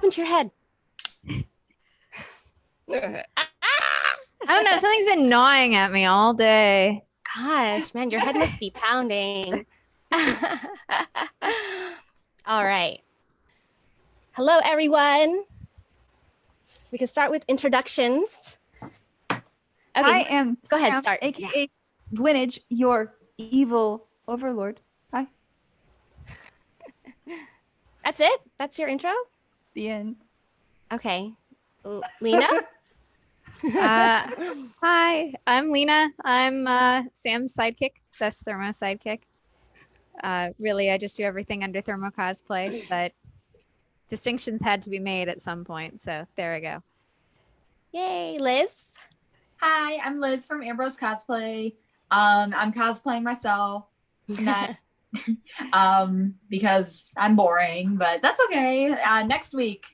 happened to your head? I don't know. Something's been gnawing at me all day. Gosh, man, your head must be pounding. All right. Hello, everyone. We can start with introductions. Okay, I am go ahead, Sam, start. aka Gwynage, your evil overlord. Hi. That's it? That's your intro? The end. Okay. Lena? Hi, I'm Lena. I'm Sam's sidekick, thus Thermo sidekick. Really, I just do everything under ThermoCosplay, but distinctions had to be made at some point, so there we go. Yay, Liz? Hi, I'm Liz from Ambrose Cosplay. I'm cosplaying myself, not because I'm boring, but that's okay. Next week,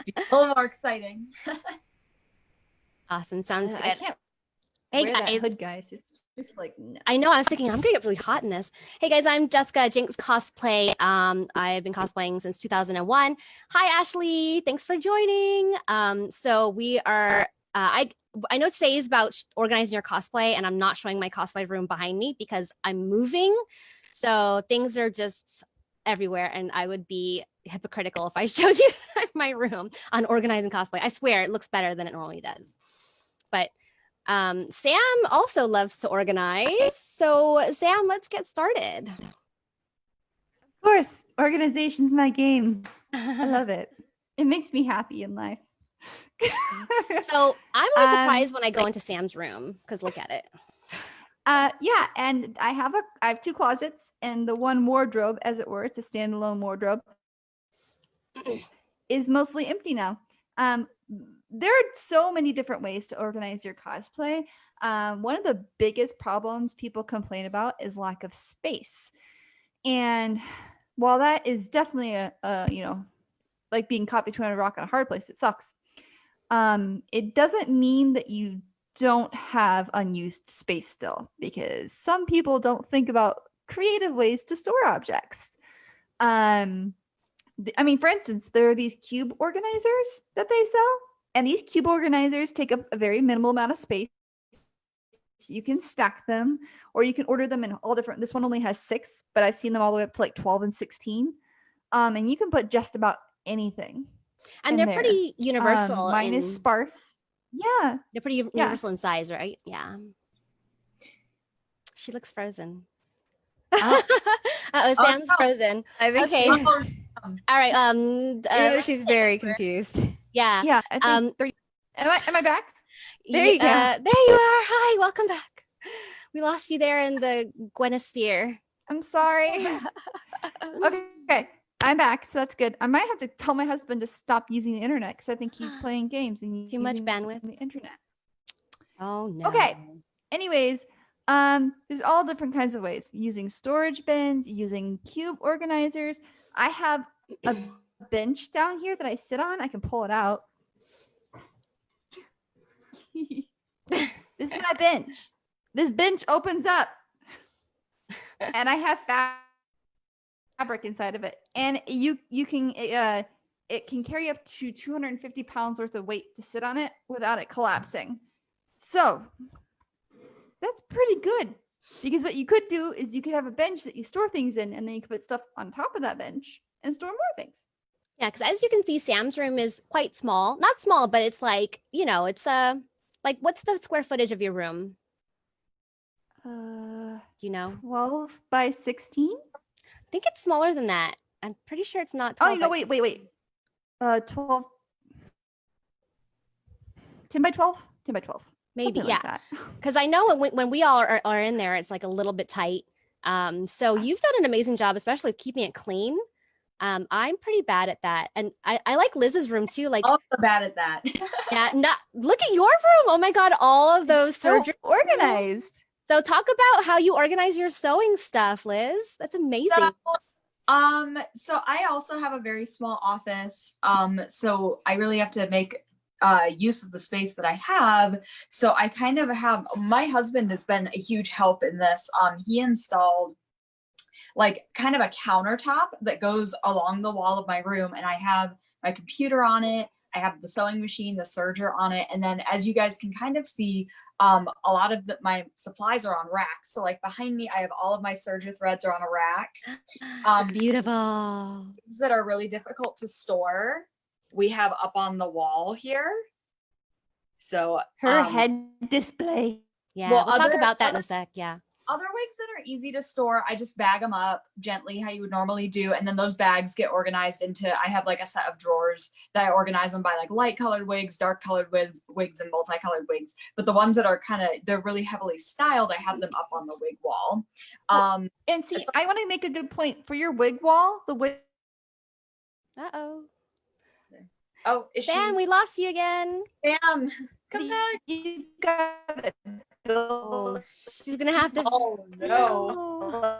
be a little more exciting. Awesome, sounds good. I can't Hey wear that guys. hood, guys. It's just like no. I know, I was thinking I'm gonna get really hot in this. Hey guys, I'm Jessica, Jinx Cosplay. I've been cosplaying since 2001. Hi Ashley, thanks for joining. So we are, I know today is about organizing your cosplay, and I'm not showing my cosplay room behind me because I'm moving. So things are just everywhere, and I would be hypocritical if I showed you my room on organizing cosplay. I swear it looks better than it normally does. But Sam also loves to organize. So Sam, let's get started. Of course, organization's my game. I love it. It makes me happy in life. So I'm always surprised when I go into Sam's room because look at it. Yeah, and I have two closets and the one wardrobe, as it were, it's a standalone wardrobe, is mostly empty now. There are so many different ways to organize your cosplay. One of the biggest problems people complain about is lack of space. And while that is definitely a like being caught between a rock and a hard place, it sucks. It doesn't mean that you don't have unused space still, because some people don't think about creative ways to store objects. I mean, for instance, there are these cube organizers that they sell, and these cube organizers take up a very minimal amount of space. You can stack them, or you can order them in all different. This one only has 6, but I've seen them all the way up to like 12 and 16. And you can put just about anything. And they're pretty universal. Mine is sparse. Yeah. They're pretty universal in size, right? Yeah. She looks frozen. Sam's frozen. I think Okay. All right. she's very confused. Yeah. Yeah. I think am I back? There you go. There you are. Hi, welcome back. We lost you there in the Gwenosphere. I'm sorry. Okay. I'm back, so that's good. I might have to tell my husband to stop using the internet because I think he's playing games and too much bandwidth on the internet. Oh no. Okay. Anyways, there's all different kinds of ways. Using storage bins, using cube organizers. I have a bench down here that I sit on. I can pull it out. This is my bench. This bench opens up, and I have fabric inside of it, and you can it can carry up to 250 pounds worth of weight to sit on it without it collapsing. So that's pretty good, because what you could do is you could have a bench that you store things in, and then you could put stuff on top of that bench and store more things. Yeah, because as you can see, Sam's room is quite small. Not small, but it's like, it's like, what's the square footage of your room? Do you know? 12 by 16. I think it's smaller than that. I'm pretty sure it's not 12. Oh, no, wait. 12. 10 by 12? 10 by 12. Maybe, something yeah. Like because I know when we all are in there, it's like a little bit tight. So you've done an amazing job, especially keeping it clean. I'm pretty bad at that. And I like Liz's room too. Like, Also bad at that. yeah, look at your room. Oh my God, all of those so surgery organized. So talk about how you organize your sewing stuff, Liz. That's amazing. So I also have a very small office. So I really have to make use of the space that I have. So I kind of have, my husband has been a huge help in this. He installed like kind of a countertop that goes along the wall of my room, and I have my computer on it. I have the sewing machine, the serger on it, and then as you guys can kind of see, a lot of my supplies are on racks. So like behind me, I have all of my serger threads are on a rack. That's beautiful. Things that are really difficult to store, we have up on the wall here. So Her head display. Yeah, well, we'll talk other- about that in a sec. Yeah. other wigs that are easy to store, I just bag them up gently how you would normally do. And then those bags get organized into, I have like a set of drawers that I organize them by like light colored wigs, dark colored wigs, and multicolored wigs. But the ones that are kind of, they're really heavily styled, I have them up on the wig wall. And see, I want to make a good point for your wig wall. The wig. Uh-oh. Oh, is Sam, she? we lost you again. Sam, come back. You got Oh, she's gonna have to. Oh no.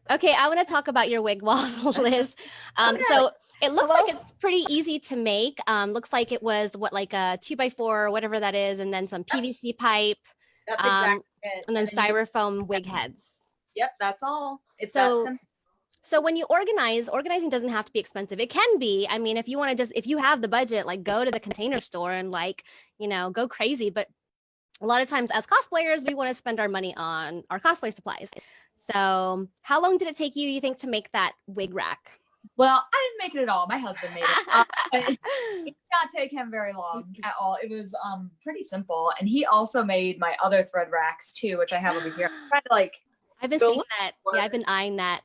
Okay, I want to talk about your wig wall, Liz. Okay. So it looks like Hello? it's pretty easy to make. Looks like it was what, like a 2x4 or whatever that is, and then some PVC pipe, That's exactly it. and then then you- styrofoam wig heads. Yep, that's all. It's So- that simple. So when you organizing doesn't have to be expensive. It can be. I mean, if you want to if you have the budget, like go to the Container Store and like, go crazy. But a lot of times as cosplayers, we want to spend our money on our cosplay supplies. So how long did it take you think, to make that wig rack? Well, I didn't make it at all. My husband made it. It did not take him very long at all. It was pretty simple. And he also made my other thread racks too, which I have over here. I'm trying to like, I've been Go seeing look that. for Yeah, it. I've been eyeing that.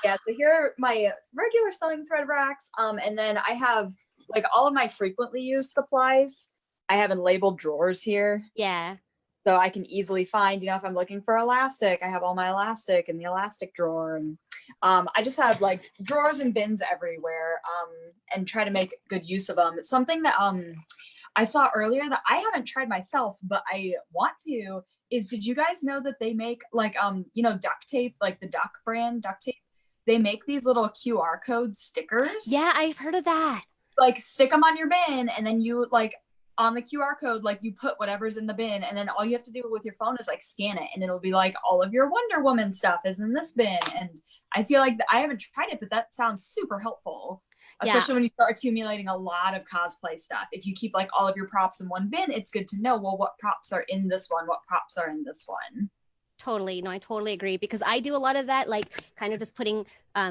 yeah, so here are my regular sewing thread racks. And then I have like all of my frequently used supplies. I have in labeled drawers here. Yeah. So I can easily find, if I'm looking for elastic, I have all my elastic in the elastic drawer. And I just have like drawers and bins everywhere, and try to make good use of them. It's something that I saw earlier that I haven't tried myself, but I want to, is did you guys know that they make like, duct tape, like the Duck brand duct tape? They make these little QR code stickers. Yeah, I've heard of that. Like stick them on your bin, and then you like on the QR code, like you put whatever's in the bin, and then all you have to do with your phone is like scan it, and it'll be like all of your Wonder Woman stuff is in this bin. And I feel like I haven't tried it, but that sounds super helpful, especially when you start accumulating a lot of cosplay stuff. If you keep like all of your props in one bin, it's good to know, well, what props are in this one, what props are in this one. Totally. No, I totally agree, because I do a lot of that, like kind of just putting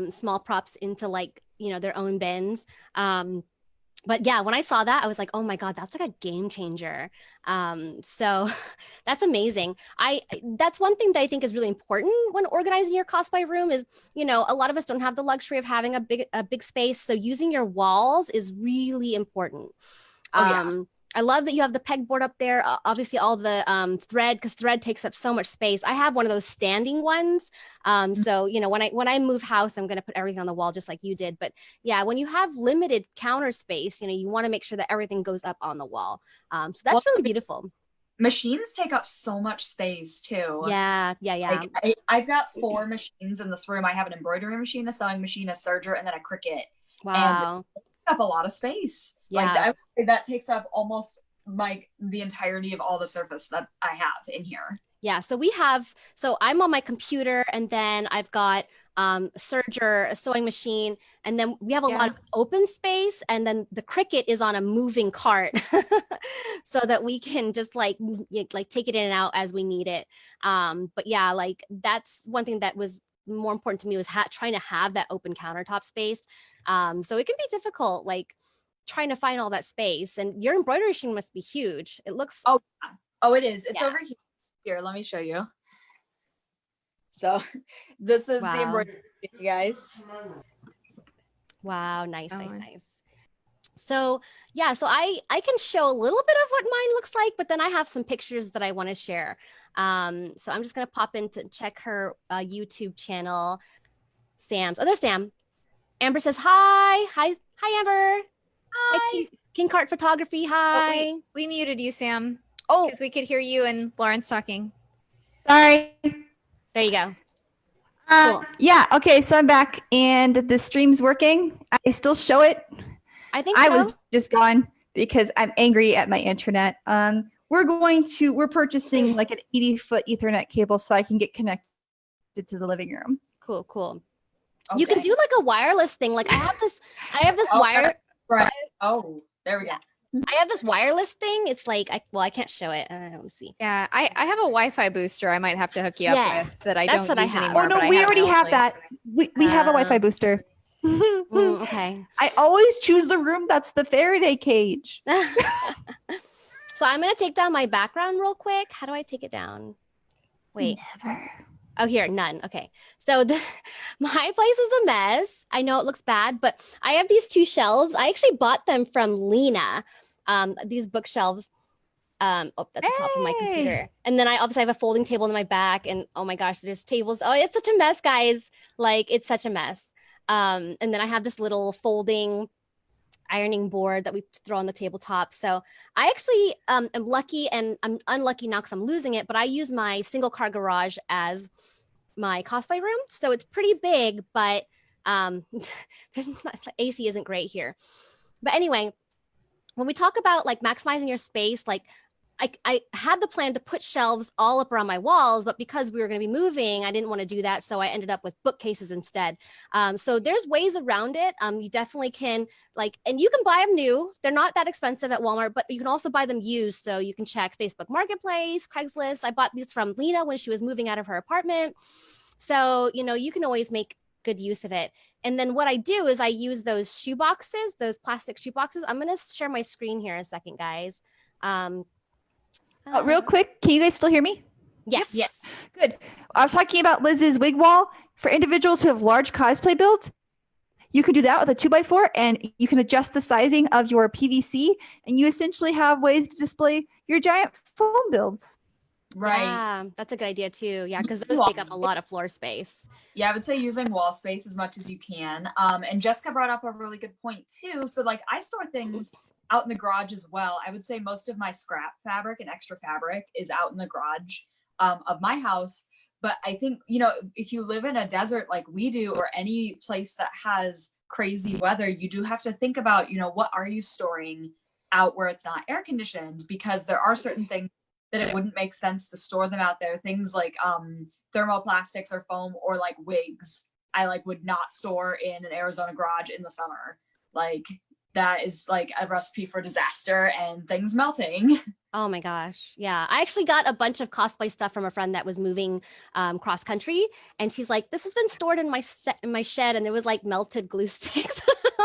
small props into like, their own bins. But yeah, when I saw that, I was like, oh my God, that's like a game changer. So that's amazing. That's one thing that I think is really important when organizing your cosplay room is, a lot of us don't have the luxury of having a big space. So using your walls is really important. I love that you have the pegboard up there. Obviously, all the thread, because thread takes up so much space. I have one of those standing ones. So when I move house, I'm going to put everything on the wall just like you did. But yeah, when you have limited counter space, you want to make sure that everything goes up on the wall. So that's really beautiful. Machines take up so much space too. Yeah. Like, I've got 4 machines in this room. I have an embroidery machine, a sewing machine, a serger, and then a Cricut. Wow. Up a lot of space. Yeah. Like I would say that takes up almost like the entirety of all the surface that I have in here. Yeah, so I'm on my computer, and then I've got a serger, a sewing machine, and then we have a lot of open space, and then the Cricut is on a moving cart so that we can just like take it in and out as we need it. But yeah, like that's one thing that was more important to me was trying to have that open countertop space. So it can be difficult, like trying to find all that space. And your embroidery machine must be huge. It looks. Oh, it is. It's Yeah. over here. Here, let me show you. So this is the embroidery, you guys. Wow, nice. Oh. So yeah, so I can show a little bit of what mine looks like, but then I have some pictures that I want to share. So I'm just gonna pop in to check her YouTube channel. There's Sam. Amber says hi, Amber. Hi. King Cart Photography. Hi. Oh, we muted you, Sam. Oh, Because we could hear you and Lawrence talking. Sorry. there you go. Cool. Yeah. Okay. So I'm back, and the stream's working. I still show it. I think I so. was just gone because I'm angry at my internet. We're purchasing like an 80-foot Ethernet cable so I can get connected to the living room. Cool. You can Okay. do like a wireless thing. Like I have this Oh, wire. right. Oh, there we go. I have this wireless thing. It's like, I can't show it. Let me see. Yeah, I have a Wi-Fi booster I might have to hook you up Yeah, with that I that's don't what I use have. anymore. Oh no, but I we have already my old have links. that. We have a Wi-Fi booster. Okay. I always choose the room that's the Faraday cage. So I'm gonna take down my background real quick. How do I take it down? Wait. Never. Oh, here, none. Okay. So my place is a mess. I know it looks bad, but I have these two shelves. I actually bought them from Lena. These bookshelves. Oh, that's the top of my Hey! computer. And then I obviously have a folding table in my back. And oh my gosh, there's tables. Oh, it's such a mess, guys. Like it's such a mess. And then I have this little folding ironing board that we throw on the tabletop. So I actually am lucky, and I'm unlucky now because I'm losing it, but I use my single car garage as my cosplay room. So it's pretty big, but there's not, AC isn't great here. But anyway, when we talk about like maximizing your space, like I had the plan to put shelves all up around my walls, but because we were going to be moving, I didn't want to do that. So I ended up with bookcases instead. So there's ways around it. You definitely can and you can buy them new. They're not that expensive at Walmart, but you can also buy them used. So you can check Facebook Marketplace, Craigslist. I bought these from Lena when she was moving out of her apartment. So, you can always make good use of it. And then what I do is I use those shoe boxes, those plastic shoe boxes. I'm going to share my screen here in a second, guys. Real quick, can you guys still hear me? Yes. Yes. Good. I was talking about Liz's wig wall. For individuals who have large cosplay builds, you can do that with a 2x4, and you can adjust the sizing of your PVC, and you essentially have ways to display your giant foam builds. Right. Yeah, that's a good idea too. Yeah, because Using those take wall up a lot of floor space. Yeah, I would say using wall space as much as you can. And Jessica brought up a really good point too. So like I store things out in the garage as well. I would say most of my scrap fabric and extra fabric is out in the garage of my house. But I think, if you live in a desert like we do, or any place that has crazy weather, you do have to think about, what are you storing out where it's not air conditioned? Because there are certain things that it wouldn't make sense to store them out there. Things like thermoplastics or foam, or like wigs, I would not store in an Arizona garage in the summer. Like that is like a recipe for disaster and things melting. Oh my gosh. Yeah. I actually got a bunch of cosplay stuff from a friend that was moving cross country. And she's like, this has been stored in my shed. And there was like melted glue sticks.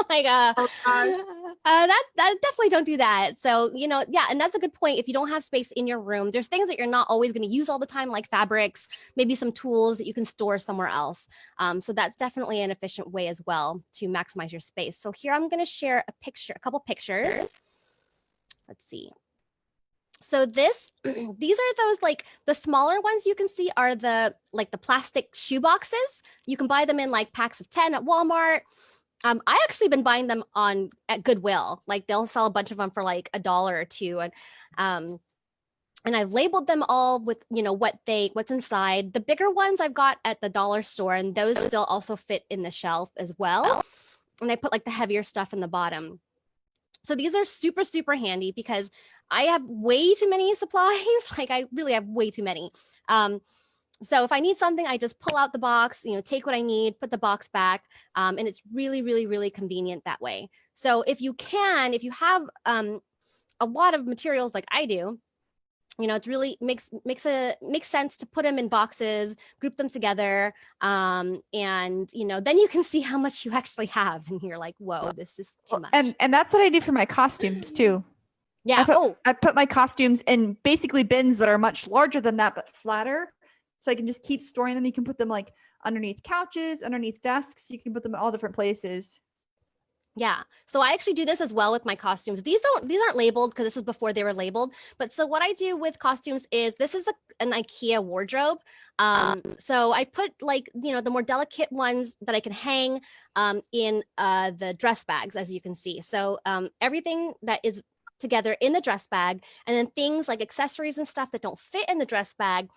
Like, Oh, gosh. that definitely don't do that. So, yeah. And that's a good point. If you don't have space in your room, there's things that you're not always going to use all the time, like fabrics, maybe some tools that you can store somewhere else. So that's definitely an efficient way as well to maximize your space. So here I'm going to share a couple pictures. Let's see. So these are those, like the smaller ones you can see are the plastic shoe boxes. You can buy them in like packs of 10 at Walmart. I actually been buying them at Goodwill. Like they'll sell a bunch of them for like $1 or $2. And I've labeled them all with, what's inside. The bigger ones I've got at the dollar store, and those still also fit in the shelf as well. And I put like the heavier stuff in the bottom. So these are super, super handy because I have way too many supplies. Like I really have way too many. So if I need something, I just pull out the box, take what I need, put the box back. And it's really, really, really convenient that way. So if you have a lot of materials like I do, it's really makes sense to put them in boxes, group them together, and then you can see how much you actually have, and you're like, whoa, this is too much. And that's what I do for my costumes too. Yeah. I put my costumes in basically bins that are much larger than that, but flatter, so I can just keep storing them. You can put them like underneath couches, underneath desks. You can put them in all different places. Yeah. So I actually do this as well with my costumes. These aren't labeled because this is before they were labeled. But so what I do with costumes is this is an IKEA wardrobe. So I put the more delicate ones that I can hang in the dress bags, as you can see. So everything that is together in the dress bag, and then things like accessories and stuff that don't fit in the dress bag,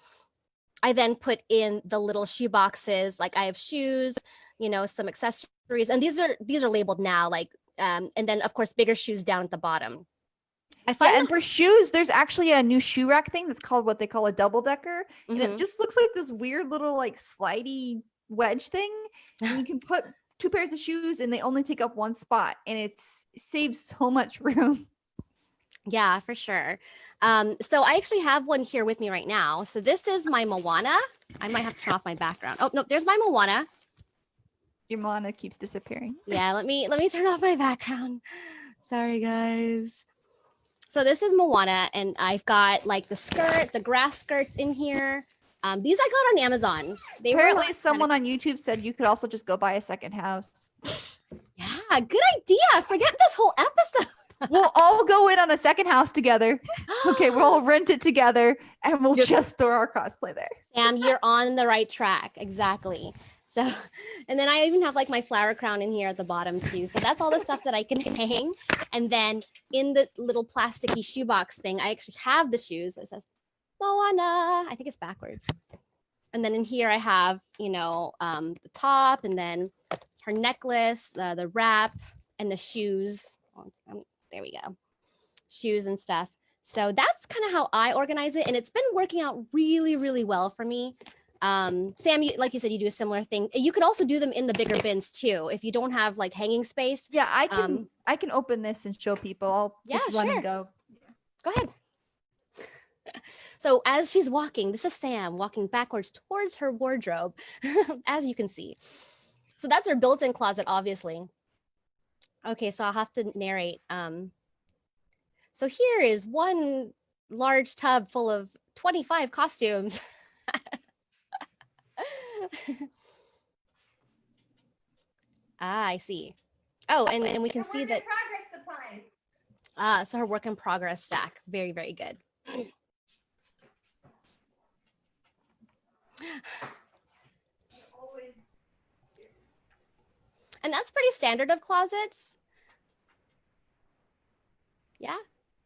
I then put in the little shoe boxes. Like I have shoes, some accessories, and these are labeled now, and then of course bigger shoes down at the bottom. I find and for shoes, there's actually a new shoe rack thing that's called what they call a double decker. And it just looks like this weird little like slidey wedge thing, and you can put 2 pairs of shoes and they only take up 1 spot, and it saves so much room. Yeah, for sure. So I actually have one here with me right now. So this is my Moana. I might have to turn off my background. Oh no, there's my Moana. Your Moana keeps disappearing. Yeah, let me turn off my background. Sorry guys. So this is Moana, and I've got like the skirt, the grass skirts in here. These I got on Amazon. They Apparently, were someone on YouTube said you could also just go buy a second house. Yeah, good idea. Forget this whole episode. We'll all go in on a second house together. Okay, we'll all rent it together, and we'll just throw our cosplay there. Sam, you're on the right track. Exactly. So, and then I even have like my flower crown in here at the bottom too. So that's all the stuff that I can hang. And then in the little plasticky shoebox thing, I actually have the shoes. It says Moana. I think it's backwards. And then in here I have, you know, the top, and then her necklace, the wrap, and the shoes. There we go. Shoes and stuff. So that's kind of how I organize it. And it's been working out really, really well for me. Sam, like you said, you do a similar thing. You could also do them in the bigger bins too. If you don't have like hanging space. Yeah, I can open this and show people. I'll just run and go. Go ahead. So as she's walking, this is Sam walking backwards towards her wardrobe, as you can see. So that's her built-in closet, obviously. Okay, so I'll have to narrate. So here is one large tub full of 25 costumes. I see. Oh, and we can see that. So her work in progress stack. Very, very good. And that's pretty standard of closets. Yeah.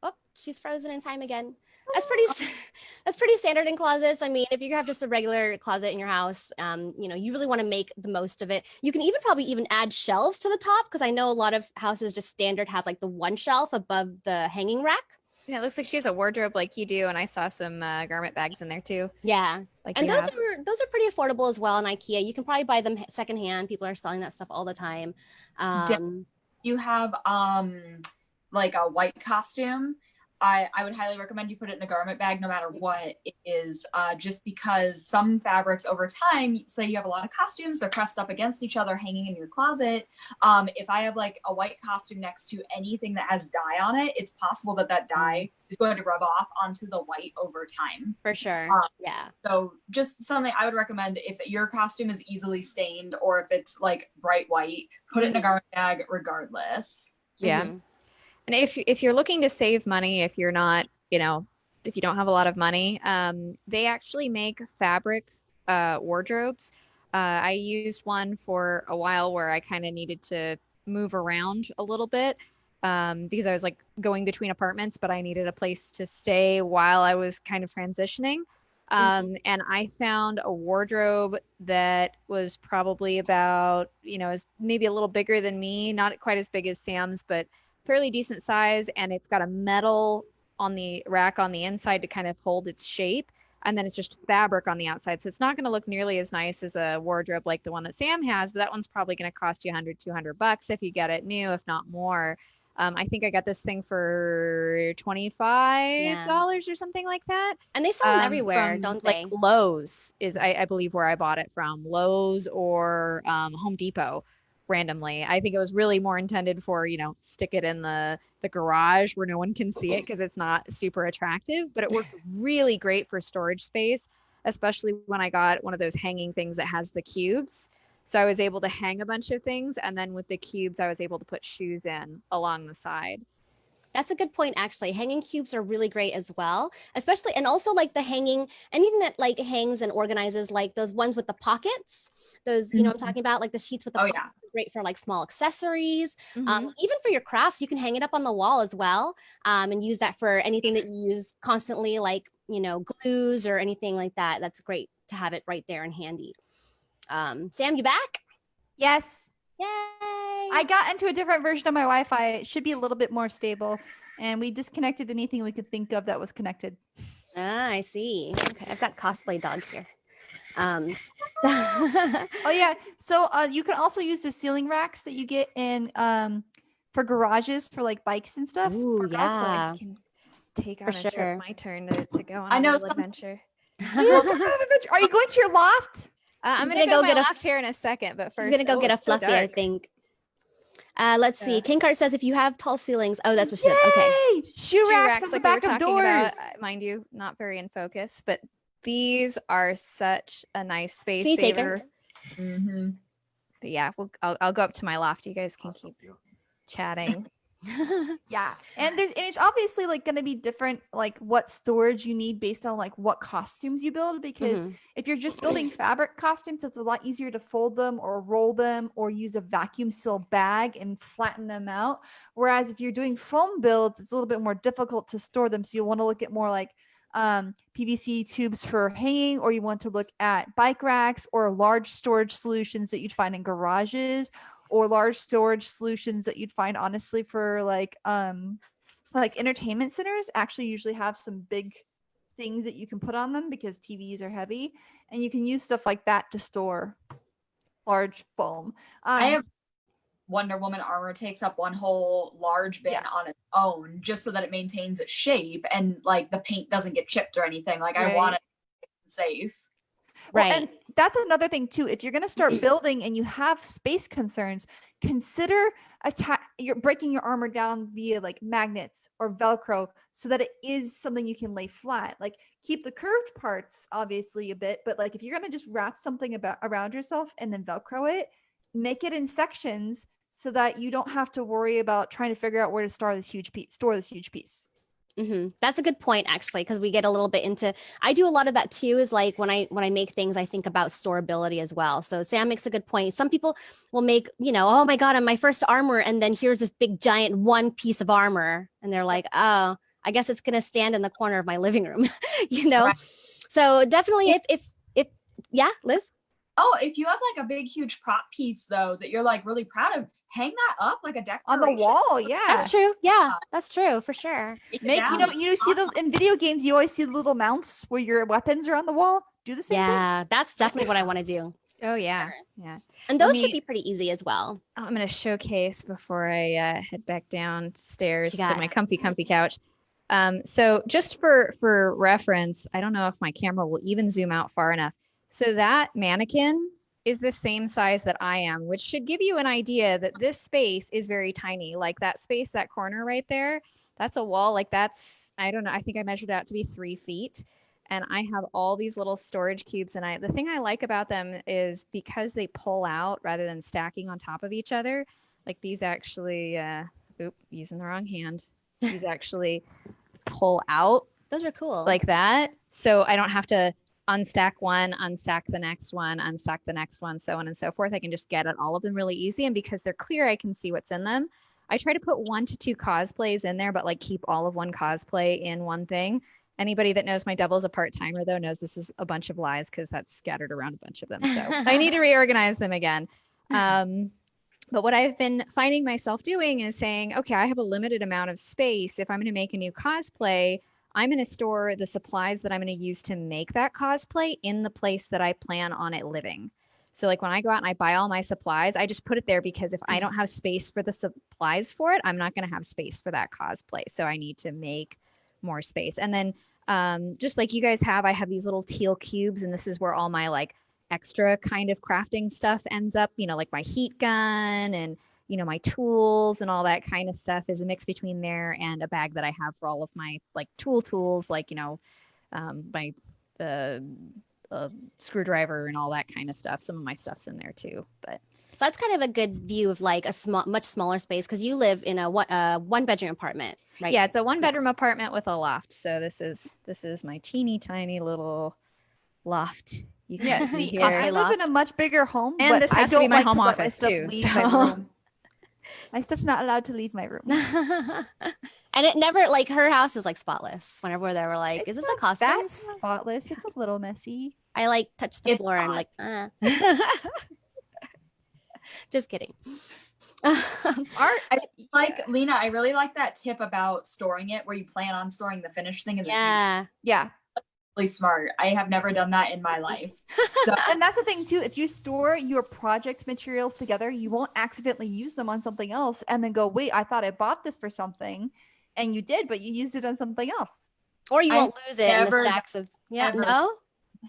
Oh, she's frozen in time again. That's pretty standard in closets. I mean, if you have just a regular closet in your house, you know, you really want to make the most of it. You can probably even add shelves to the top, because I know a lot of houses just standard have like the one shelf above the hanging rack. Yeah, it looks like she has a wardrobe like you do, and I saw some garment bags in there too. Yeah, like and those are pretty affordable as well in IKEA. You can probably buy them secondhand. People are selling that stuff all the time. You have like a white costume. I would highly recommend you put it in a garment bag no matter what it is, just because some fabrics over time, say you have a lot of costumes, they're pressed up against each other hanging in your closet. If I have like a white costume next to anything that has dye on it, it's possible that that dye is going to rub off onto the white over time. For sure. Yeah. So just something I would recommend, if your costume is easily stained or if it's like bright white, put it in a garment bag regardless. Yeah. Mm-hmm. And if you're looking to save money, if you're not, you know, if you don't have a lot of money, they actually make fabric wardrobes. I used one for a while where I kind of needed to move around a little bit because I was like going between apartments, but I needed a place to stay while I was kind of transitioning. And I found a wardrobe that was probably about, you know, is maybe a little bigger than me, not quite as big as Sam's, but fairly decent size, and it's got a metal on the rack on the inside to kind of hold its shape, and then it's just fabric on the outside, so it's not going to look nearly as nice as a wardrobe like the one that Sam has, but that one's probably going to cost you $100-200 if you get it new, if not more. I think I got this thing for $25 or something like that, and they sell them everywhere, don't they? Like Lowe's is I believe where I bought it from, Lowe's or Home Depot. Randomly, I think it was really more intended for, you know, stick it in the garage where no one can see it because it's not super attractive, but it worked really great for storage space, especially when I got one of those hanging things that has the cubes. So I was able to hang a bunch of things, and then with the cubes I was able to put shoes in along the side. That's a good point, actually. Hanging cubes are really great as well, especially, and also like the hanging, anything that like hangs and organizes, like those ones with the pockets, those, you know what I'm talking about, like the sheets with the pockets, great for like small accessories. Even for your crafts, you can hang it up on the wall as well, and use that for anything that you use constantly, like, you know, glues or anything like that. That's great to have it right there and handy. Sam, you back? Yes. Yay! I got into a different version of my Wi-Fi. It should be a little bit more stable, and we disconnected anything we could think of that was connected. Ah, I see. Okay, I've got cosplay dog here. So Oh yeah. So you can also use the ceiling racks that you get in for garages for like bikes and stuff. Ooh, for cosplay. yeah. I can take For on a trip. sure. My turn to go on I a know little some- adventure. Oh, yeah, some kind of adventure. Are you going to your loft? I'm gonna gonna go go get my a- loft here in a second, but She's first, gonna go get a it's so fluffy, I dark. think. Let's see. Yeah. Kinkart says if you have tall ceilings. Oh, that's what she said. Okay. Yay! Shoe Shoe racks racks, on the like we were back of talking doors. about, mind you, not very in focus, but these are such a nice space Can you take her? saver. Mhm. But yeah, I'll go up to my loft. You guys can keep chatting. Yeah, and it's obviously like going to be different, like what storage you need based on like what costumes you build. Because Mhm. if you're just building fabric costumes, it's a lot easier to fold them or roll them or use a vacuum seal bag and flatten them out. Whereas if you're doing foam builds, it's a little bit more difficult to store them. So you'll want to look at more like PVC tubes for hanging, or you want to look at bike racks or large storage solutions that you'd find in garages, or large storage solutions that you'd find honestly for like entertainment centers actually usually have some big things that you can put on them because TVs are heavy, and you can use stuff like that to store large foam. I have Wonder Woman armor takes up one whole large bin Yeah. on its own just so that it maintains its shape and like the paint doesn't get chipped or anything. Like I want Right. it safe. Well, Right. and that's another thing too. If you're going to start building and you have space concerns, consider you're breaking your armor down via like magnets or Velcro so that it is something you can lay flat. Like keep the curved parts obviously a bit, but like if you're going to just wrap something around yourself and then Velcro it, make it in sections so that you don't have to worry about trying to figure out where to store this huge piece. That's a good point, actually, because we get a little bit into. I do a lot of that too. Is like when I make things, I think about storability as well. So Sam makes a good point. Some people will make, oh my god, on my first armor, and then here's this big giant one piece of armor, and they're like, oh, I guess it's gonna stand in the corner of my living room, Right. So definitely, if yeah, Liz. Oh, if you have like a big huge prop piece though that you're like really proud of, hang that up like a decoration On the wall, yeah. That's true. Yeah, that's true for sure. Take it Make down. you see those in video games. You always see the little mounts where your weapons are on the wall. Do the same thing. Yeah, that's definitely what I want to do. Oh yeah, Sure. yeah. And Let those should me- be pretty easy as well. I'm gonna showcase before I head back downstairs She to got- my comfy couch. So just for reference, I don't know if my camera will even zoom out far enough. So that mannequin is the same size that I am, which should give you an idea that this space is very tiny. Like that space, that corner right there, that's a wall. Like that's, I don't know, I think I measured out to be 3 feet. And I have all these little storage cubes. And the thing I like about them is because they pull out rather than stacking on top of each other, like these actually, using the wrong hand. These actually pull out Those are cool. like that. So I don't have to unstack one, unstack the next one, unstack the next one, so on and so forth. I can just get at all of them really easy. And because they're clear, I can see what's in them. I try to put 1 to 2 cosplays in there, but like keep all of one cosplay in one thing. Anybody that knows my double's a part-timer though knows this is a bunch of lies because that's scattered around a bunch of them. So I need to reorganize them again. But what I've been finding myself doing is saying, okay, I have a limited amount of space. If I'm going to make a new cosplay, I'm going to store the supplies that I'm going to use to make that cosplay in the place that I plan on it living. So like when I go out and I buy all my supplies, I just put it there because if I don't have space for the supplies for it, I'm not going to have space for that cosplay. So I need to make more space. And then just like you guys have, I have these little teal cubes, and this is where all my like extra kind of crafting stuff ends up, like my heat gun and my tools and all that kind of stuff is a mix between there and a bag that I have for all of my like tools, like, my screwdriver and all that kind of stuff. Some of my stuff's in there too, but. So that's kind of a good view of like a much smaller space because you live in a one bedroom apartment, right? Yeah, it's a 1-bedroom apartment with a loft. So this is my teeny tiny little loft. You can see here. Cosplay I live in loft. a much bigger home, And but this I has to be don't my like home to let my office stuff too, leave my so- room. My stuff's not allowed to leave my room. And it never like her house is like spotless. Whenever they were like, "Is this a costume?" That's spotless. It's a little messy. I like touch the It's floor and not. like, just kidding. Lena, I really like that tip about storing it where you plan on storing the finished thing in the future. Yeah. Yeah. really smart. I have never done that in my life. So And that's the thing too. If you store your project materials together, you won't accidentally use them on something else and then go, wait, I thought I bought this for something. And you did, but you used it on something else. Or you I've won't lose it in the never stacks of ever- no?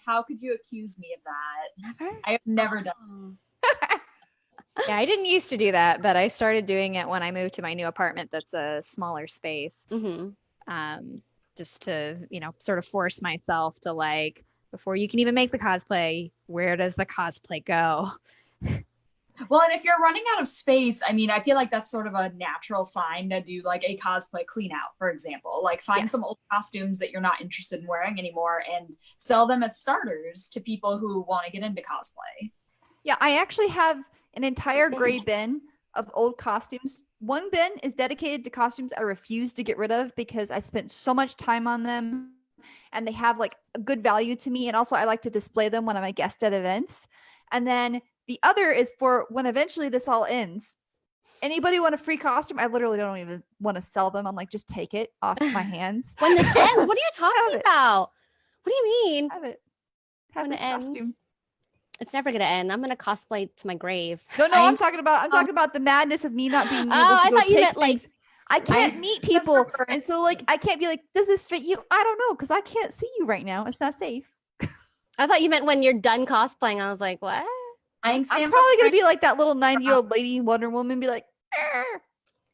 how could you accuse me of that? Never? I have never done. Oh. Yeah, I didn't used to do that, but I started doing it when I moved to my new apartment that's a smaller space. Mhm. Just to, sort of force myself to like, before you can even make the cosplay, where does the cosplay go? Well, and if you're running out of space, I mean, I feel like that's sort of a natural sign to do like a cosplay clean out, for example. Like find some old costumes that you're not interested in wearing anymore and sell them as starters to people who want to get into cosplay. Yeah, I actually have an entire gray bin of old costumes. One bin is dedicated to costumes I refuse to get rid of because I spent so much time on them and they have like a good value to me. And also I like to display them when I'm a guest at events. And then the other is for when eventually this all ends. Anybody want a free costume? I literally don't even want to sell them. I'm like, just take it off my hands. When this ends, what are you Have talking it. about? What do you mean? Have it. Have When this it ends? costume. It's never gonna end. I'm gonna cosplay to my grave. No, I'm talking about the madness of me not being able to I go thought you take meant, like, things. I can't meet people, referring and so like I can't be like, does this fit you? I don't know, because I can't see you right now. It's not safe. I thought you meant when you're done cosplaying. I was like, what? I'm probably gonna be like that little 9-year-old lady in Wonder Woman, be like, "Arr."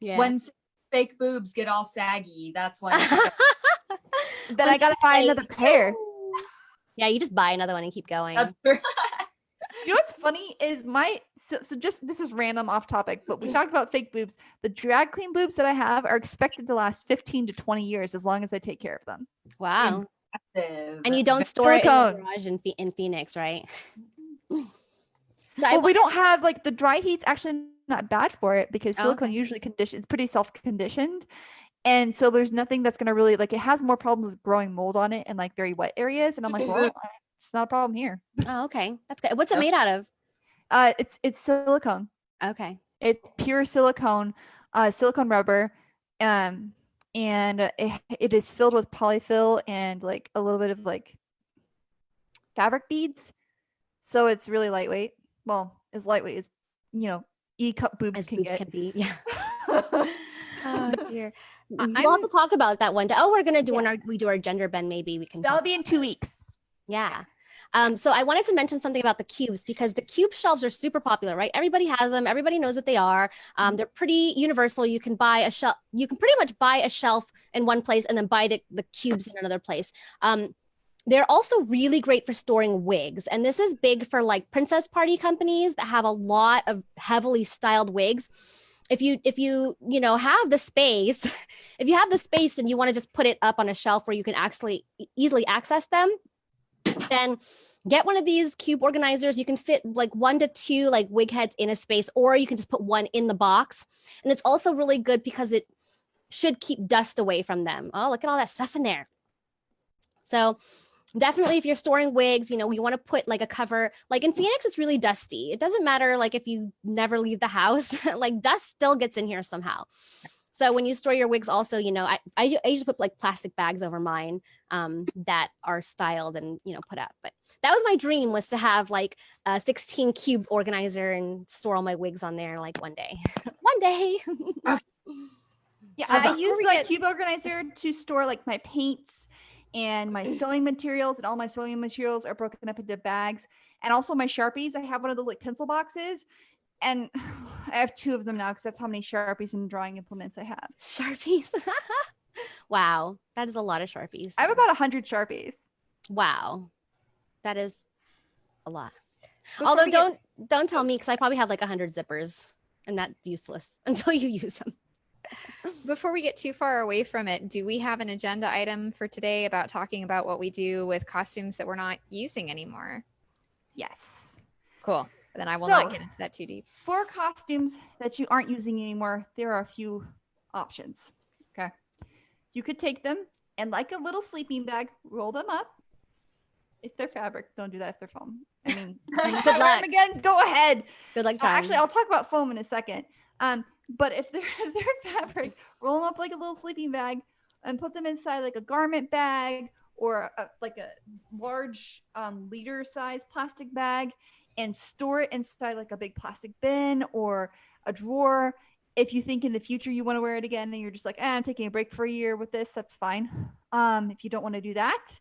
Yeah. When fake boobs get all saggy, that's when Then I gotta buy another pair. Yeah, you just buy another one and keep going. that's true. You know what's funny is so just this is random off topic, but we talked about fake boobs. The drag queen boobs that I have are expected to last 15 to 20 years as long as I take care of them. Wow. And you don't store it in Silicone. the garage in Phoenix, right? So Well, we don't have like the dry heat's actually not bad for it because Oh, silicone okay. usually it's pretty self-conditioned. And so there's nothing that's gonna really like it has more problems with growing mold on it in like very wet areas. And I'm like, well, it's not a problem here. Oh, okay. That's good. What's it made out of? It's silicone. Okay. It's pure silicone, silicone rubber. And it is filled with polyfill and like a little bit of like fabric beads. So it's really lightweight. Well, as lightweight as E-cup boobs As can boobs get. can be. Yeah. Oh dear. I'm- We'll have to talk about that one day. Oh, we're gonna do Yeah. when we do our gender bend. Maybe we can. That'll talk be in about 2 it. weeks. Yeah. So I wanted to mention something about the cubes because the cube shelves are super popular, right? Everybody has them. Everybody knows what they are. They're pretty universal. You can buy a shelf. You can pretty much buy a shelf in one place and then buy the cubes in another place. They're also really great for storing wigs. And this is big for like princess party companies that have a lot of heavily styled wigs. If you have the space, if you have the space and you want to just put it up on a shelf where you can actually easily access them, then get one of these cube organizers. You can fit like 1 to 2 like wig heads in a space, or you can just put one in the box. And it's also really good because it should keep dust away from them. Oh, look at all that stuff in there. So definitely if you're storing wigs, you want to put like a cover. Like in Phoenix, it's really dusty. It doesn't matter like if you never leave the house, like dust still gets in here somehow. So when you store your wigs also, I usually put like plastic bags over mine that are styled and, put up. But that was my dream, was to have like a 16 cube organizer and store all my wigs on there like one day. One day. Yeah, How's I that? use Before we the cube organizer to store like my paints and my sewing materials, and all my sewing materials are broken up into bags. And also my Sharpies. I have one of those like pencil boxes, and I have 2 of them now because that's how many Sharpies and drawing implements I have. Sharpies. Wow. That is a lot of Sharpies. I have about 100 Sharpies. Wow. That is a lot. Before Although we get- don't tell me, because I probably have like 100 zippers and that's useless until you use them. Before we get too far away from it, do we have an agenda item for today about talking about what we do with costumes that we're not using anymore? Yes. Cool. Then I will So- not get into that too deep. For costumes that you aren't using anymore, there are a few options. Okay. You could take them and, like a little sleeping bag, roll them up. If they're fabric, don't do that if they're foam. I mean, Good luck. again, go ahead. Good luck trying. Actually, I'll talk about foam in a second. But if they're fabric, roll them up like a little sleeping bag and put them inside like a garment bag or like a large liter size plastic bag and store it inside like a big plastic bin or a drawer. If you think in the future you want to wear it again and you're just like, I'm taking a break for a year with this, that's fine. If you don't want to do that,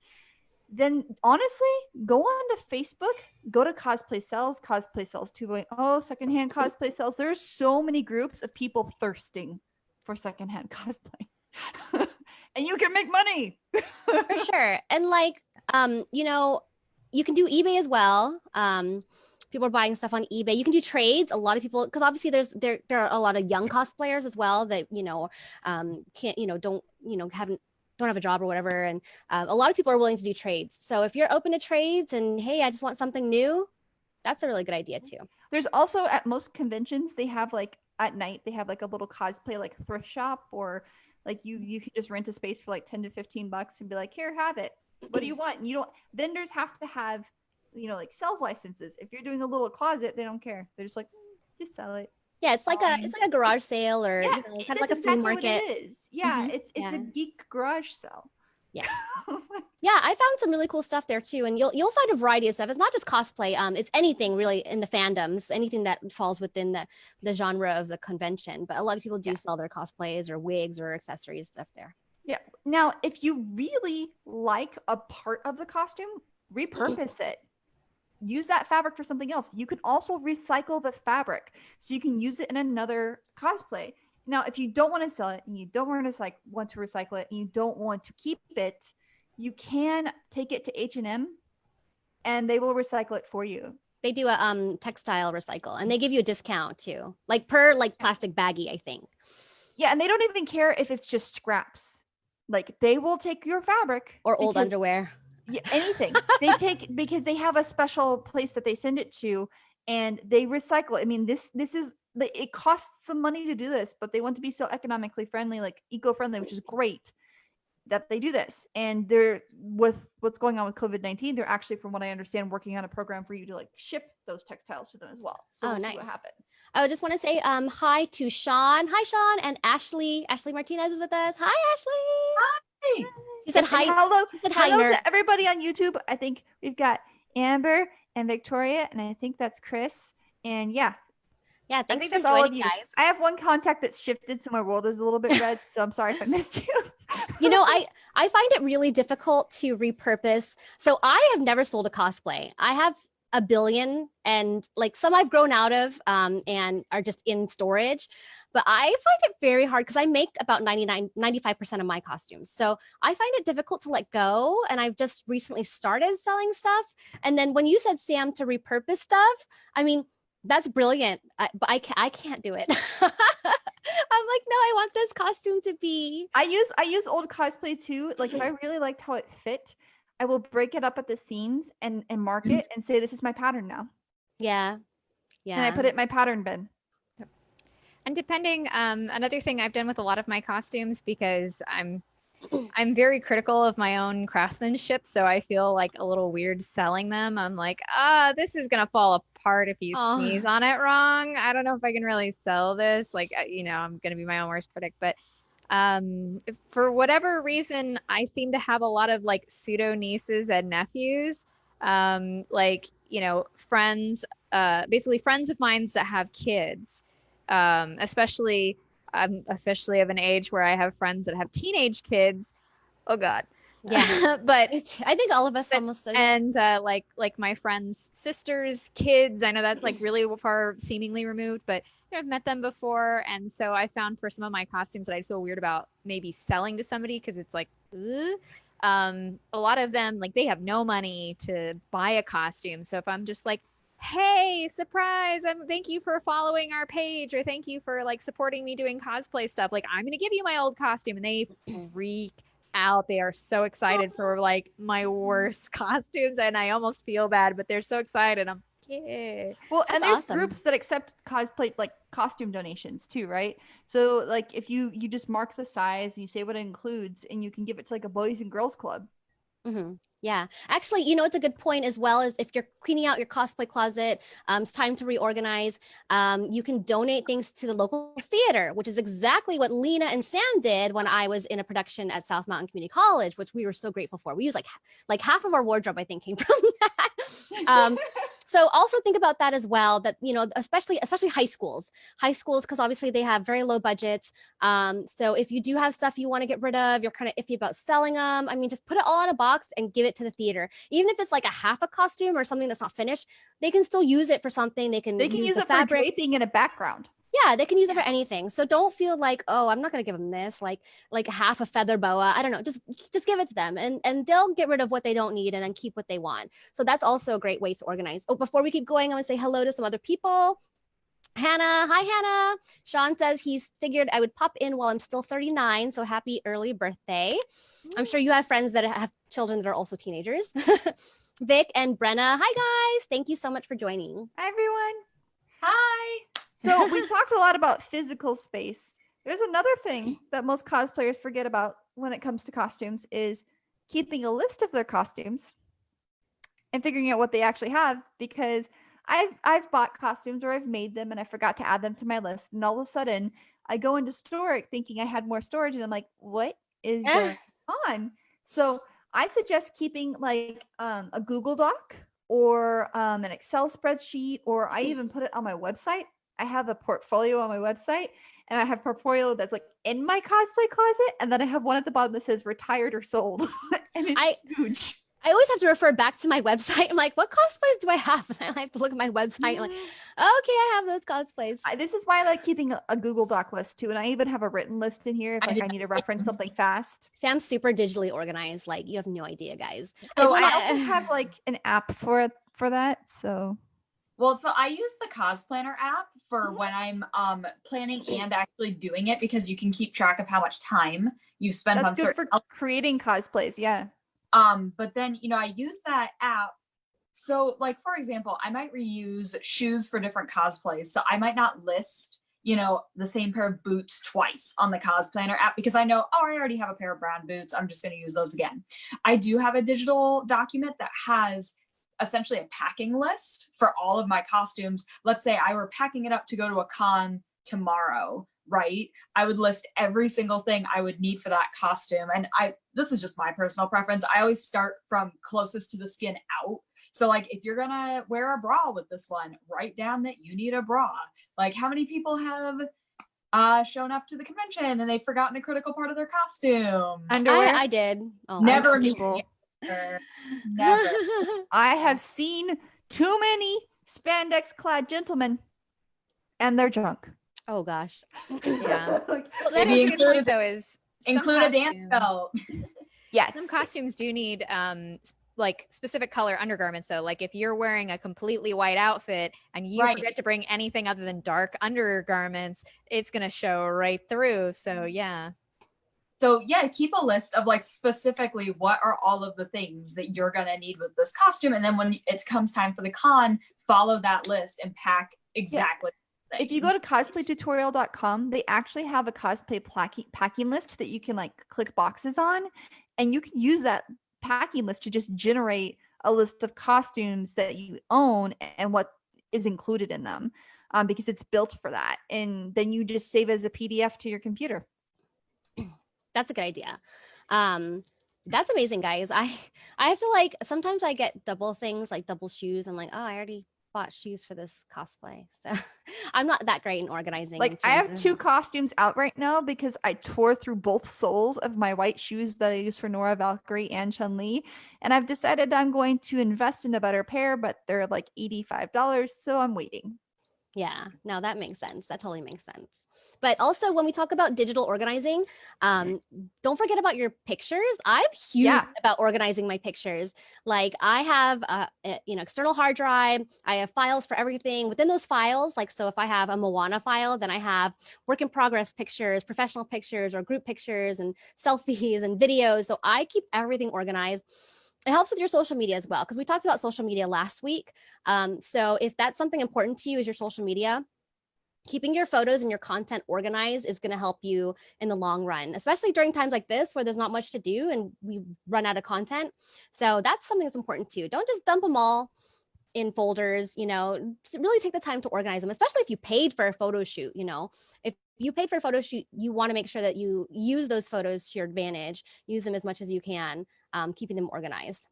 then honestly, go on to Facebook, go to Cosplay Sells, Cosplay Sells 2.0, secondhand cosplay sales. There's so many groups of people thirsting for secondhand cosplay. And you can make money. For sure. And like, you know, you can do eBay as well. People are buying stuff on eBay. You can do trades. A lot of people, because obviously there are a lot of young cosplayers as well that, you know, can't, you know, don't have a job or whatever. And a lot of people are willing to do trades. So if you're open to trades and hey, I just want something new, that's a really good idea too. There's also at most conventions, they have like at night, they have like a little cosplay like thrift shop, or like you can just rent a space for like 10 to 15 bucks and be like, here, have it. What do you want? And you don't, vendors have to have, you know, like sales licenses. If you're doing a little closet, they don't care. They're just like, just sell it. Yeah, it's like a garage sale or Yeah, you know, kind of that's like a flea exactly market. what it is. Yeah, Mhm. it's Yeah. a geek garage sale. Yeah. Yeah, I found some really cool stuff there too, and you'll find a variety of stuff. It's not just cosplay. It's anything really in the fandoms, anything that falls within the genre of the convention. But a lot of people do sell their cosplays or wigs or accessories stuff there. Yeah. Now, if you really like a part of the costume, repurpose it. Use that fabric for something else. You can also recycle the fabric, so you can use it in another cosplay. Now, if you don't want to sell it and you don't want to recycle it and you don't want to keep it, you can take it to H&M and they will recycle it for you. They do a textile recycle, and they give you a discount too, like per like plastic baggie, I think. Yeah, and they don't even care if it's just scraps. Like they will take your fabric Or old underwear. Yeah, anything. They take, because they have a special place that they send it to, and they recycle. I mean, this is, it costs some money to do this, but they want to be so economically friendly, like eco-friendly, which is great that they do this. And they're, with what's going on with COVID-19, they're actually, from what I understand, working on a program for you to like ship those textiles to them as well. So we'll see what happens. I just want to say hi to Sean. Hi, Sean, and Ashley. Ashley Martinez is with us. Hi, Ashley. Hi. She said hi. Hello. She said hi, Hello nerd. to everybody on YouTube. I think we've got Amber and Victoria, and I think that's Chris. And yeah, Yeah, I thanks think for that's all of joining, you. guys. I have one contact that's shifted, so my world is a little bit red. So I'm sorry if I missed you. You know, I find it really difficult to repurpose. So I have never sold a cosplay. I have a billion, and like some I've grown out of and are just in storage. But I find it very hard because I make about 95% of my costumes. So I find it difficult to let go. And I've just recently started selling stuff. And then when you said, Sam, to repurpose stuff, I mean, that's brilliant. But I can't do it. I'm like, no, I want this costume to be. I use old cosplay too. Like if I really liked how it fit, I will break it up at the seams and mark it and say, this is my pattern now. Yeah. Yeah. And I put it in my pattern bin. And depending, another thing I've done with a lot of my costumes, because I'm very critical of my own craftsmanship, so I feel like a little weird selling them. I'm like, this is gonna fall apart if you sneeze on it wrong. I don't know if I can really sell this. Like, you know, I'm gonna be my own worst critic. But for whatever reason, I seem to have a lot of like pseudo nieces and nephews, like, you know, friends, basically friends of mine that have kids. Especially, I'm officially of an age where I have friends that have teenage kids. Oh God. Yeah. But I think all of us almost. And like my friends' sisters, kids, I know that's like really far seemingly removed, but you know, I've met them before. And so I found for some of my costumes that I'd feel weird about maybe selling to somebody, because it's like, a lot of them, like they have no money to buy a costume. So if I'm just like, hey, surprise, thank you for following our page, or thank you for like supporting me doing cosplay stuff, like I'm gonna give you my old costume, and they freak out. They are so excited for like my worst costumes, and I almost feel bad, but they're so excited. I'm yeah. Well, That's and there's awesome. groups that accept cosplay, like costume donations too, right? So like if you just mark the size, you say what it includes, and you can give it to like a boys and girls club. Yeah, actually, it's a good point as well as if you're cleaning out your cosplay closet, it's time to reorganize. You can donate things to the local theater, which is exactly what Lena and Sam did when I was in a production at South Mountain Community College, which we were so grateful for. We used like half of our wardrobe, I think, came from that. So also think about that as well. That especially high schools, because obviously they have very low budgets. So if you do have stuff you want to get rid of, you're kind of iffy about selling them. I mean, just put it all in a box and give it to the theater. Even if it's like a half a costume or something that's not finished, they can still use it for something. They can use it for fabric. draping in a background. Yeah, they can use it for anything. So don't feel like, oh, I'm not gonna give them this, like half a feather boa. I don't know. Just give it to them, and they'll get rid of what they don't need and then keep what they want. So that's also a great way to organize. Oh, before we keep going, I'm gonna say hello to some other people. Hannah, hi Hannah. Sean says he's figured I would pop in while I'm still 39. So happy early birthday. I'm sure you have friends that have children that are also teenagers. Vic and Brenna, hi guys. Thank you so much for joining. Hi everyone. Hi. So we talked a lot about physical space. There's another thing that most cosplayers forget about when it comes to costumes is keeping a list of their costumes and figuring out what they actually have, because I've bought costumes or I've made them and I forgot to add them to my list, and all of a sudden I go into storage thinking I had more storage and I'm like, what is going on? So I suggest keeping like a Google Doc or an Excel spreadsheet, or I even put it on my website. I have a portfolio on my website, and I have a portfolio that's like in my cosplay closet, and then I have one at the bottom that says retired or sold, and it's huge. I always have to refer back to my website. I'm like, what cosplays do I have? And I have to look at my website and like, okay, I have those cosplays. This is why I like keeping a Google Doc list too, and I even have a written list in here if I need to reference something fast. Sam's super digitally organized. Like, you have no idea, guys. So I also have like an app for that. So. Well, so I use the Cosplanner app for when I'm planning and actually doing it, because you can keep track of how much time you've spent on certain. That's good for creating cosplays, yeah. But then I use that app. So, like for example, I might reuse shoes for different cosplays. So I might not list the same pair of boots twice on the Cosplanner app, because I know, oh, I already have a pair of brown boots. I'm just going to use those again. I do have a digital document that has essentially a packing list for all of my costumes. Let's say I were packing it up to go to a con tomorrow, right? I would list every single thing I would need for that costume. And this is just my personal preference. I always start from closest to the skin out. So like, if you're gonna wear a bra with this one, write down that you need a bra. Like, how many people have shown up to the convention and they've forgotten a critical part of their costume? Underwear? I did. Oh, Never people. Never. I have seen too many spandex clad gentlemen and their junk. Oh gosh. Yeah. Well, that Maybe is a good point though, is include a dance belt. Yes. Some costumes do need like specific color undergarments though. Like if you're wearing a completely white outfit and you forget to bring anything other than dark undergarments, it's gonna show right through. So yeah. So yeah, keep a list of like specifically what are all of the things that you're gonna need with this costume, and then when it comes time for the con, follow that list and pack exactly. Yeah. If you go to cosplaytutorial.com, they actually have a cosplay packing list that you can like click boxes on, and you can use that packing list to just generate a list of costumes that you own and what is included in them, because it's built for that, and then you just save as a PDF to your computer. That's a good idea. That's amazing, guys. I have to like, sometimes I get double things, like double shoes. I'm like, oh, I already bought shoes for this cosplay. So I'm not that great in organizing. Like I have 2 costumes out right now because I tore through both soles of my white shoes that I use for Nora, Valkyrie, and Chun-Li. And I've decided I'm going to invest in a better pair, but they're like $85. So I'm waiting. Yeah, no, that makes sense. That totally makes sense. But also when we talk about digital organizing, don't forget about your pictures. I'm huge about organizing my pictures. Like I have external hard drive. I have files for everything within those files. Like, so if I have a Moana file, then I have work in progress pictures, professional pictures, or group pictures, and selfies and videos. So I keep everything organized. It helps with your social media as well, because we talked about social media last week. So if that's something important to you is your social media, keeping your photos and your content organized is going to help you in the long run, especially during times like this where there's not much to do and we run out of content. So that's something that's important too. Don't just dump them all in folders, you know, really take the time to organize them, especially if you paid for a photo shoot. You know, if you paid for a photo shoot, you want to make sure that you use those photos to your advantage, use them as much as you can, keeping them organized.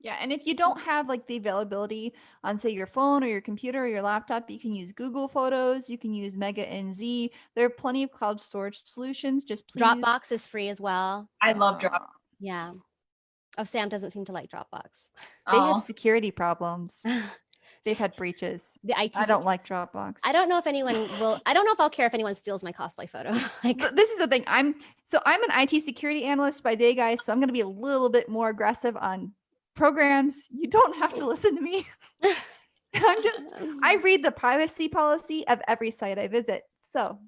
Yeah, and if you don't have like the availability on, say, your phone or your computer or your laptop, you can use Google Photos, you can use Mega NZ. There are plenty of cloud storage solutions. Just please. Dropbox is free as well. I love Dropbox. Yeah. Oh, Sam doesn't seem to like Dropbox. They have security problems. They've had breaches. The IT I don't like Dropbox. I don't know if anyone will. I don't know if I'll care if anyone steals my cosplay photo. Like, this is the thing. I'm an IT security analyst by day, guys. So I'm going to be a little bit more aggressive on programs. You don't have to listen to me. I read the privacy policy of every site I visit. So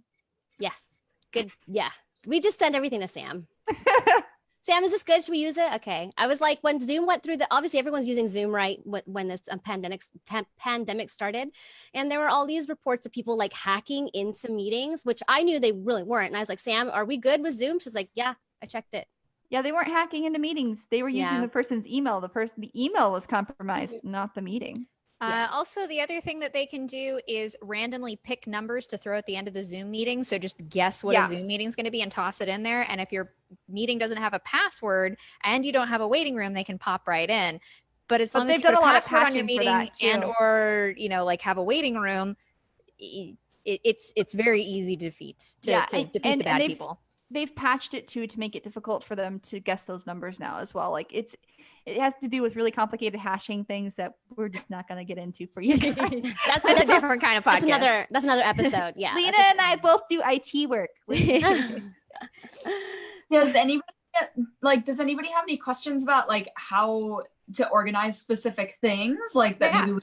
yes, good. Yeah, we just send everything to Sam. Sam, is this good? Should we use it? Okay. I was like, when Zoom went through obviously everyone's using Zoom, right? When this pandemic started, and there were all these reports of people like hacking into meetings, which I knew they really weren't. And I was like, Sam, are we good with Zoom? She's like, yeah, I checked it. Yeah, they weren't hacking into meetings. They were using the person's email. The email was compromised, not the meeting. Also, the other thing that they can do is randomly pick numbers to throw at the end of the Zoom meeting. So just guess what a Zoom meeting is going to be and toss it in there. And if your meeting doesn't have a password and you don't have a waiting room, they can pop right in. But as long as you put a password on your meeting and or, you know, like have a waiting room, it's very easy to defeat the bad people. They've patched it too to make it difficult for them to guess those numbers now as well. Like it has to do with really complicated hashing things that we're just not going to get into for you guys. that's a different kind of podcast. That's another episode. Yeah. Lena and I both do IT work. Does anybody have any questions about like how to organize specific things like that? Maybe we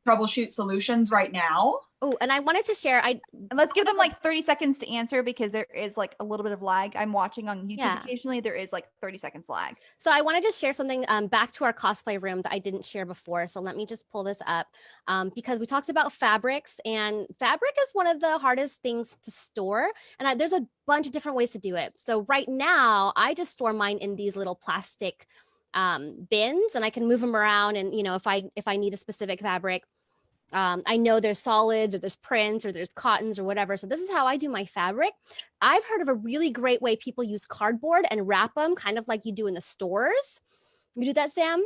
troubleshoot solutions right now? Oh, and I wanted to share. And let's give them like 30 seconds to answer because there is like a little bit of lag. I'm watching on YouTube occasionally. There is like 30 seconds lag. So I want to just share something back to our cosplay room that I didn't share before. So let me just pull this up because we talked about fabrics, and fabric is one of the hardest things to store. And there's a bunch of different ways to do it. So right now I just store mine in these little plastic bins, and I can move them around. And you know, if I need a specific fabric, I know there's solids or there's prints or there's cottons or whatever. So this is how I do my fabric. I've heard of a really great way people use cardboard and wrap them kind of like you do in the stores. You do that, Sam?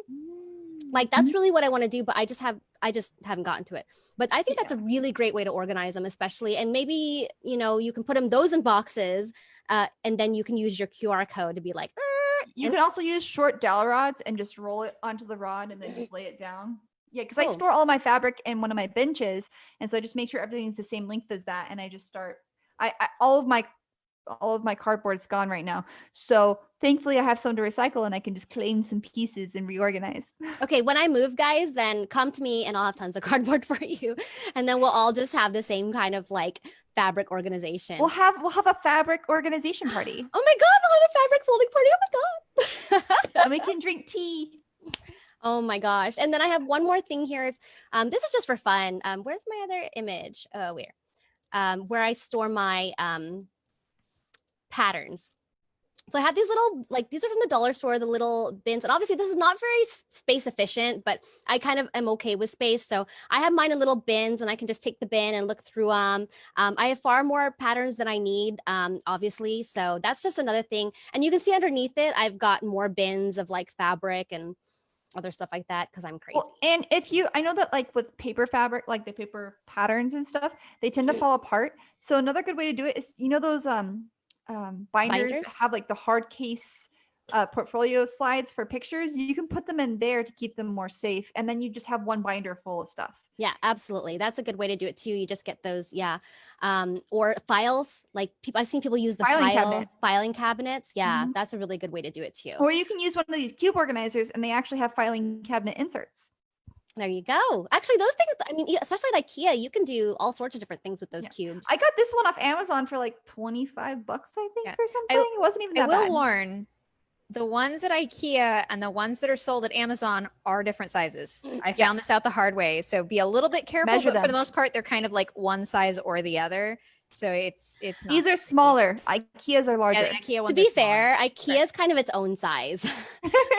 Like that's really what I want to do, but I just haven't gotten to it. But I think that's a really great way to organize them, especially. And maybe, you know, you can put those in boxes and then you can use your QR code to be like, you can also use short dowel rods and just roll it onto the rod and then just lay it down. Yeah, because I store all my fabric in one of my benches, and so I just make sure everything's the same length as that, and I just start. All of my cardboard's gone right now, so thankfully I have some to recycle, and I can just claim some pieces and reorganize. Okay, when I move, guys, then come to me, and I'll have tons of cardboard for you, and then we'll all just have the same kind of like fabric organization. We'll have a fabric organization party. Oh my God, we'll have a fabric folding party! Oh my God! And we can drink tea. Oh my gosh. And then I have one more thing here. It's this is just for fun. Where's my other image? Oh, where I store my patterns. So I have these little, like, these are from the dollar store, the little bins. And obviously this is not very space efficient, but I kind of am okay with space. So I have mine in little bins and I can just take the bin and look through them. I have far more patterns than I need, obviously. So that's just another thing. And you can see underneath it, I've got more bins of like fabric and other stuff like that because I'm crazy. Well, and I know that like with paper fabric, like the paper patterns and stuff, they tend to fall apart. So another good way to do it is, you know, those binders that have like the hard case portfolio slides for pictures. You can put them in there to keep them more safe, and then you just have one binder full of stuff. Yeah, absolutely. That's a good way to do it too. You just get those, or files. Like I've seen people use the filing cabinets. Yeah, that's a really good way to do it too. Or you can use one of these cube organizers, and they actually have filing cabinet inserts. There you go. Actually, those things, I mean, especially at IKEA, you can do all sorts of different things with those cubes. I got this one off Amazon for like $25, I think, or something. It wasn't even that bad. I will warn, The ones at IKEA and the ones that are sold at Amazon are different sizes. I found this out the hard way. So be a little bit careful, Measure but for the them. most part, they're kind of like one size or the other. So it's not These are tricky. smaller. IKEA's are Yeah, larger. the IKEA ones To are be smaller. fair, IKEA is kind of its own size,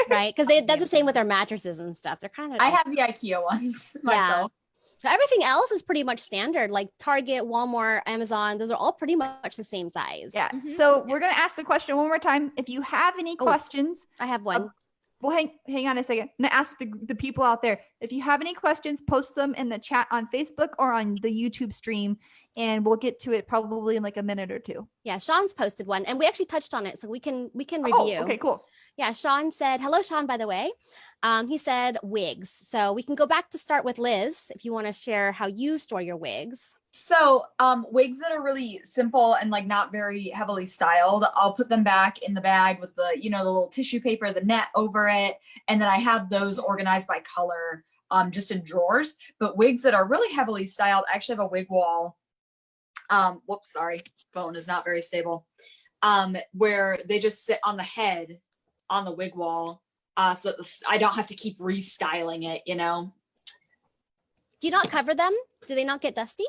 right? Because that's the same with their mattresses and stuff. They're kind of. I have the IKEA ones myself. So everything else is pretty much standard, like Target, Walmart, Amazon. Those are all pretty much the same size. Yeah. Mhm. So we're gonna ask the question one more time. If you have any Oh. questions, I have one. well, hang on a second. I'm gonna ask the people out there. If you have any questions, post them in the chat on Facebook or on the YouTube stream, and we'll get to it probably in like a minute or two. Yeah, Sean's posted one, and we actually touched on it, so we can review. Oh, okay, cool. Yeah, Sean said, hello, Sean, by the way. He said wigs. So we can go back to start with Liz if you want to share how you store your wigs. So wigs that are really simple and like not very heavily styled, I'll put them back in the bag with the, the little tissue paper, the net over it. And then I have those organized by color just in drawers. But wigs that are really heavily styled, I actually have a wig wall. Whoops, sorry, phone is not very stable. Where they just sit on the head on the wig wall so that I don't have to keep restyling it, Do you not cover them? Do they not get dusty?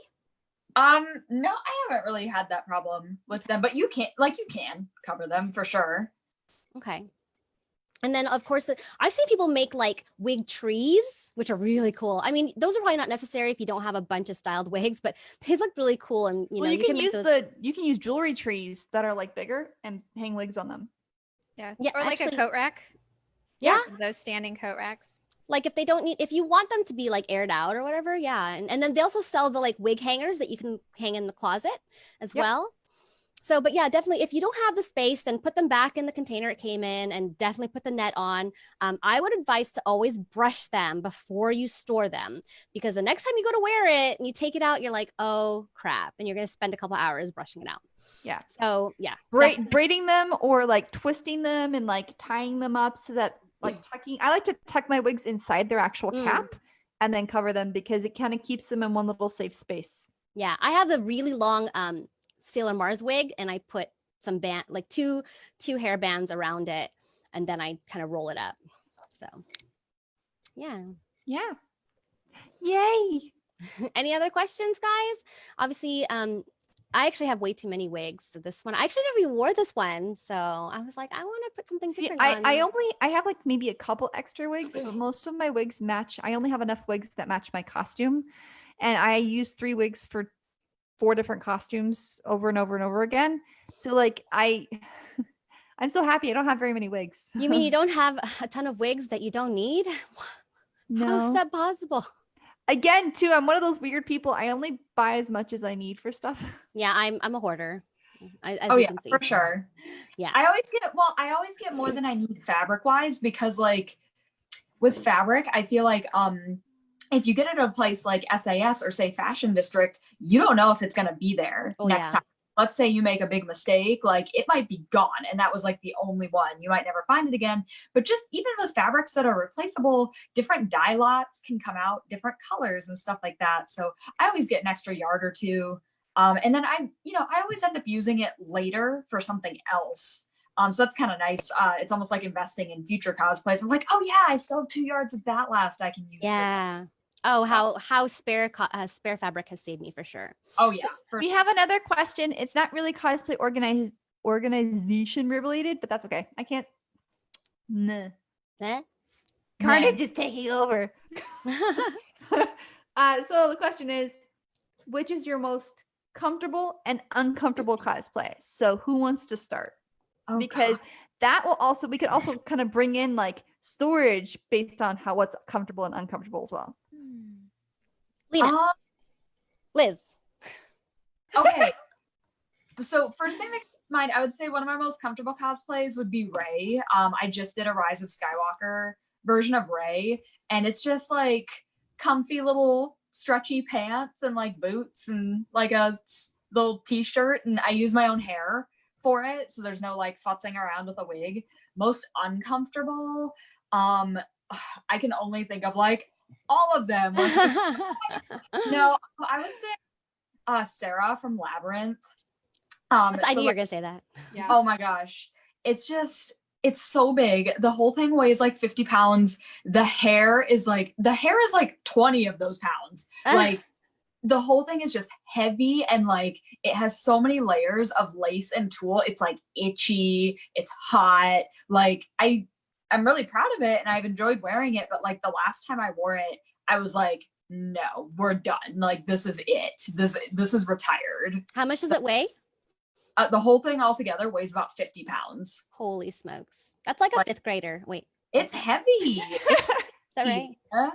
No, I haven't really had that problem with them, but you can cover them for sure. Okay. And then, of course, I've seen people make like wig trees, which are really cool. I mean, those are probably not necessary if you don't have a bunch of styled wigs, but they look really cool. And Well, you can make use those. you can use jewelry trees that are like bigger and hang wigs on them. Yeah. Yeah, Or like actually- a coat rack. Yeah. Those standing coat racks. Like if they don't need, if you want them to be like aired out or whatever, yeah. And then they also sell the like wig hangers that you can hang in the closet as Yep. well. So, but yeah, definitely if you don't have the space, then put them back in the container it came in and definitely put the net on. I would advise to always brush them before you store them, because the next time you go to wear it and you take it out, you're like, oh crap. And you're going to spend a couple hours brushing it out. Yeah. So yeah. Braiding them or like twisting them and like tying them up so that like tucking. I like to tuck my wigs inside their actual cap and then cover them because it kind of keeps them in one little safe space. Yeah. I have a really long Sailor Mars wig and I put some band, like two hair bands around it, and then I kind of roll it up. So yeah. Yeah. Yay. Any other questions, guys? Obviously, I actually have way too many wigs. So this one, I actually never even wore this one. So I was like, I want to put something See, different on. I have like maybe a couple extra wigs, but most of my wigs match. I only have enough wigs that match my costume. And I use 3 wigs for 4 different costumes over and over and over again. So like I'm so happy I don't have very many wigs. You mean you don't have a ton of wigs that you don't need? How is No. that possible? Again, too, I'm one of those weird people. I only buy as much as I need for stuff. Yeah, I'm a hoarder. As Oh you yeah, can see. for sure. Yeah. I always get more than I need fabric wise, because like with fabric, I feel like if you get it at a place like SAS or say Fashion District, you don't know if it's gonna be there next time. Let's say you make a big mistake, like it might be gone and that was like the only one. You might never find it again. But just even with fabrics that are replaceable, different dye lots can come out, different colors and stuff like that. So I always get an extra yard or two. And then I always end up using it later for something else. So that's kind of nice. It's almost like investing in future cosplays. I'm like, oh yeah, I still have 2 yards of that left I can use. Yeah. Oh, how spare fabric has saved me for sure. Oh yeah. We have another question. It's not really cosplay organization related, but that's okay. I can't. Nah. Eh? Carnage is taking over. So the question is, which is your most comfortable and uncomfortable cosplay? So who wants to start? Oh, Because that will also, we could also kind of bring in like storage based on what's comfortable and uncomfortable as well. Lena, Liz. Okay. So first thing that comes to mind, I would say one of my most comfortable cosplays would be Rey. I just did a Rise of Skywalker version of Rey, and it's just like comfy little stretchy pants and like boots and like a little t-shirt, and I use my own hair for it, so there's no like futzing around with a wig. Most uncomfortable, I can only think of like all of them. No, I would say Sarah from Labyrinth. I so, knew you were like, gonna say that. Yeah. oh my gosh, it's just It's so big. The whole thing weighs like 50 pounds. The hair is like 20 of those pounds. Like the whole thing is just heavy, and like it has so many layers of lace and tulle. It's like itchy, it's hot. Like I'm really proud of it and I've enjoyed wearing it, but like the last time I wore it, I was like, no, we're done. Like this is it. This is retired. How much does it weigh? The whole thing altogether weighs about 50 pounds. Holy smokes. That's like a fifth grader. Wait, It's heavy. is that right? Yeah.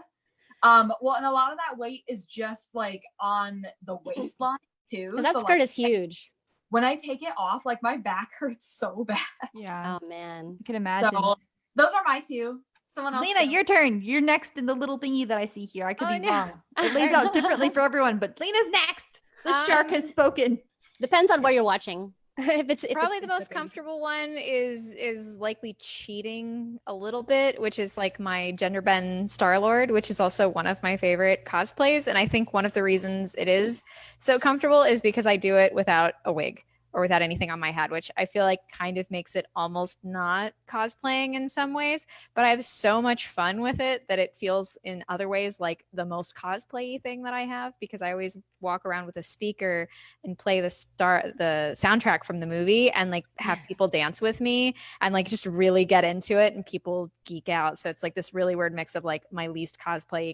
Well, and a lot of that weight is just like on the waistline too. Because that So, skirt like, is huge. when I take it off, like my back hurts so bad. Yeah, Oh man. I can imagine. So those are my two. Someone else. Lena, go. your turn. You're next in the little thingy that I see here. I could Oh, be no. wrong. It lays out differently for everyone, but Lena's next. The shark has spoken. Depends on where you're watching. if Probably it's the most comfortable one is likely cheating a little bit, which is like my gender bend Star-Lord, which is also one of my favorite cosplays. And I think one of the reasons it is so comfortable is because I do it without a wig or without anything on my head, which I feel like kind of makes it almost not cosplaying in some ways. But I have so much fun with it that it feels in other ways like the most cosplay thing that I have, because I always walk around with a speaker and play the soundtrack from the movie and like have people dance with me and like just really get into it and people geek out. So it's like this really weird mix of like my least cosplay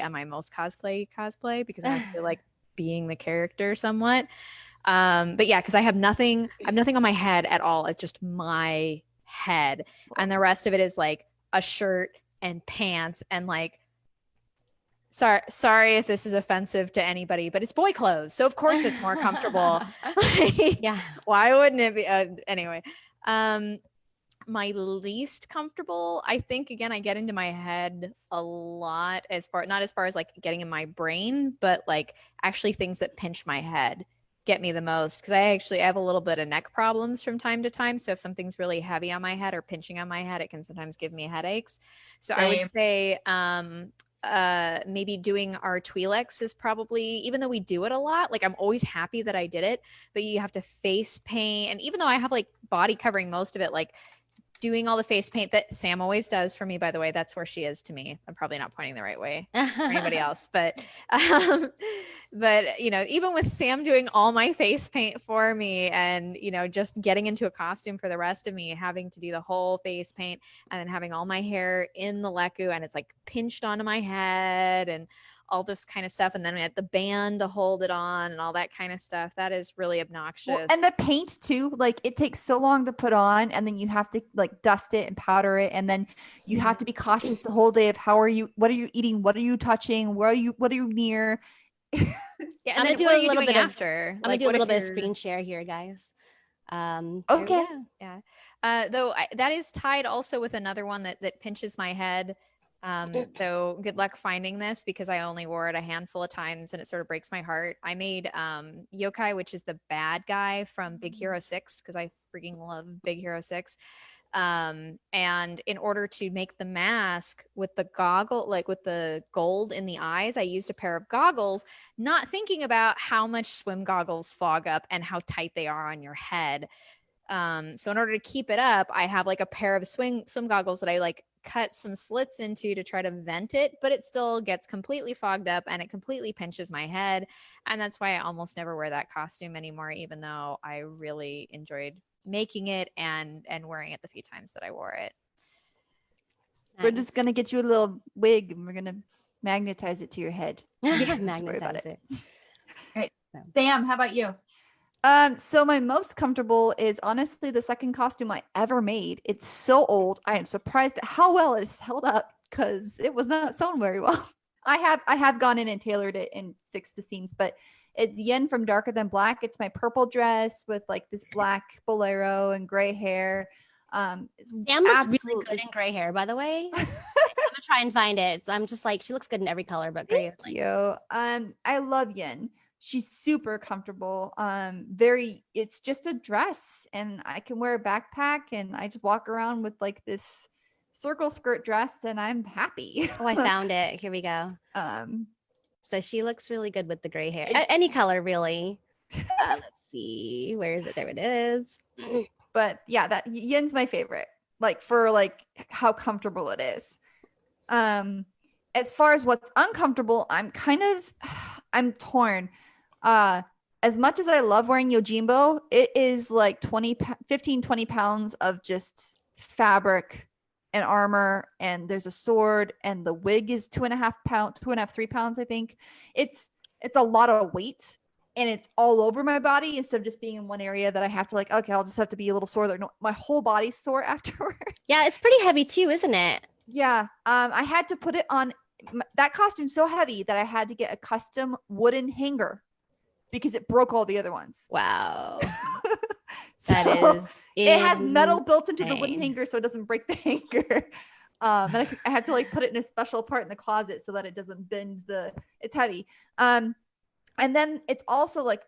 and my most cosplay because I feel like being the character somewhat. But yeah, because I have nothing on my head at all. It's just my head, and the rest of it is like a shirt and pants and like sorry if this is offensive to anybody, but it's boy clothes, so of course it's more comfortable. Like, Yeah. why wouldn't it be? Anyway, my least comfortable, I think, again, I get into my head a lot, not as far as like getting in my brain, but like actually things that pinch my head get me the most, because I have a little bit of neck problems from time to time. So if something's really heavy on my head or pinching on my head, it can sometimes give me headaches. So I would say maybe doing our Twi'leks is probably, even though we do it a lot, like I'm always happy that I did it, but you have to face paint. And even though I have like body covering most of it, like doing all the face paint that Sam always does for me, by the way, that's where she is to me. I'm probably not pointing the right way for anybody else, but you know, even with Sam doing all my face paint for me and, you know, just getting into a costume for the rest of me, having to do the whole face paint and then having all my hair in the leku and it's like pinched onto my head and all this kind of stuff. And then we had the band to hold it on and all that kind of stuff. That is really obnoxious. Well, and the paint too, like it takes so long to put on, and then you have to like dust it and powder it, and then you have to be cautious the whole day of what are you eating, what are you touching, what are you near. Yeah, I'm and gonna then do what a are you little doing bit of- after? I'm gonna Like, do a what if little bit of you're- screen share here, guys. Okay. Yeah. Though that is tied also with another one that pinches my head. Though good luck finding this because I only wore it a handful of times and it sort of breaks my heart. I made Yokai, which is the bad guy from Big Hero 6, because I freaking love Big Hero 6. And in order to make the mask with the goggle, like with the gold in the eyes, I used a pair of goggles, not thinking about how much swim goggles fog up and how tight they are on your head. So in order to keep it up, I have like a pair of swim goggles that I like cut some slits into to try to vent it, but it still gets completely fogged up and it completely pinches my head. And that's why I almost never wear that costume anymore, even though I really enjoyed making it and wearing it the few times that I wore it. We're just gonna get you a little wig and we're gonna magnetize it to your head. Don't worry about magnetize it. it. Sam, how about you? So my most comfortable is honestly the second costume I ever made. It's so old. I am surprised at how well it's held up because it was not sewn very well. I have gone in and tailored it and fixed the seams, but it's Yen from Darker Than Black. It's my purple dress with like this black bolero and gray hair. It's Sam looks really absolutely- good in gray hair, by the way. I'm gonna try and find it. So I'm just like, she looks good in every color, but gray. Thank you. I love Yen. She's super comfortable. It's just a dress and I can wear a backpack and I just walk around with like this circle skirt dress and I'm happy. Oh, I found it. Here we go. So she looks really good with the gray hair. Any color, really. Let's see. Where is it? There it is. But yeah, that Yen's my favorite. like for like how comfortable it is. As far as what's uncomfortable, I'm torn. As much as I love wearing Yojimbo, it is like 15, 20 pounds of just fabric and armor, and there's a sword, and the wig is 2.5 pounds, 2.5, 3 pounds, I think. It's a lot of weight, and it's all over my body instead of just being in one area that I have to like, okay, I'll just have to be a little sore there. No, my whole body's sore afterward. Yeah, it's pretty heavy too, isn't it? Yeah. I had to put it on that costume's so heavy that I had to get a custom wooden hanger because it broke all the other ones. Wow. So That is it has metal built into the wooden insane. hanger so it doesn't break the hanger. And I had to like put it in a special part in the closet so that it doesn't bend it's heavy. And then it's also like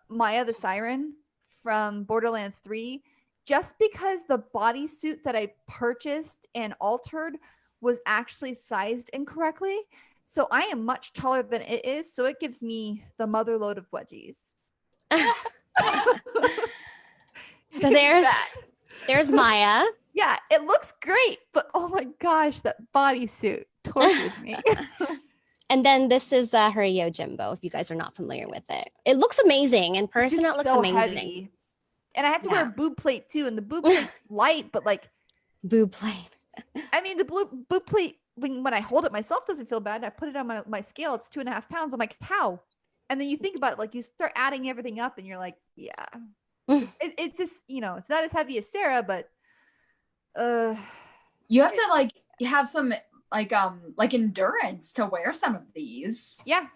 Maya the Siren from Borderlands 3, just because the bodysuit that I purchased and altered was actually sized incorrectly. So I am much taller than it is. So it gives me the mother load of wedgies. So there's Maya. Yeah, it looks great, but oh my gosh, that bodysuit tortures me. And then this is her Yojimbo, if you guys are not familiar with it. It looks amazing. In person, Just it looks so amazing. heavy. And I have to wear a Yeah. boob plate too, and the boob plate's light, but like, Boob plate. I mean, the boob plate, when I hold it myself, doesn't feel bad. I put it on my scale, it's 2.5 pounds. I'm like, how? And then you think about it, like you start adding everything up, and you're like, yeah, it's just, it's not as heavy as Sarah, but You have to like have some like endurance to wear some of these. yeah.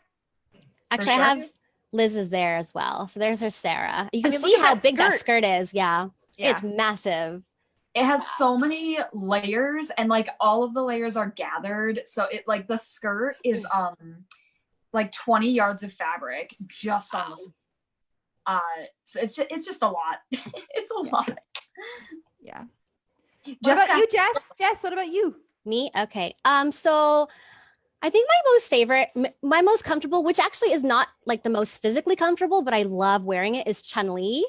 Actually, sure. I have Liz's there as well. So there's her Sarah. You I can mean, look see at how that big that skirt. skirt is. Yeah. Yeah. It's massive. It has so many layers, and like all of the layers are gathered. So it like the skirt is like 20 yards of fabric just on the so it's just a lot. It's a lot. Yeah. What Jessica, about you, Jess? Jess, what about you? Me? Okay. So I think my most favorite, my most comfortable, which actually is not like the most physically comfortable, but I love wearing it, is Chun-Li.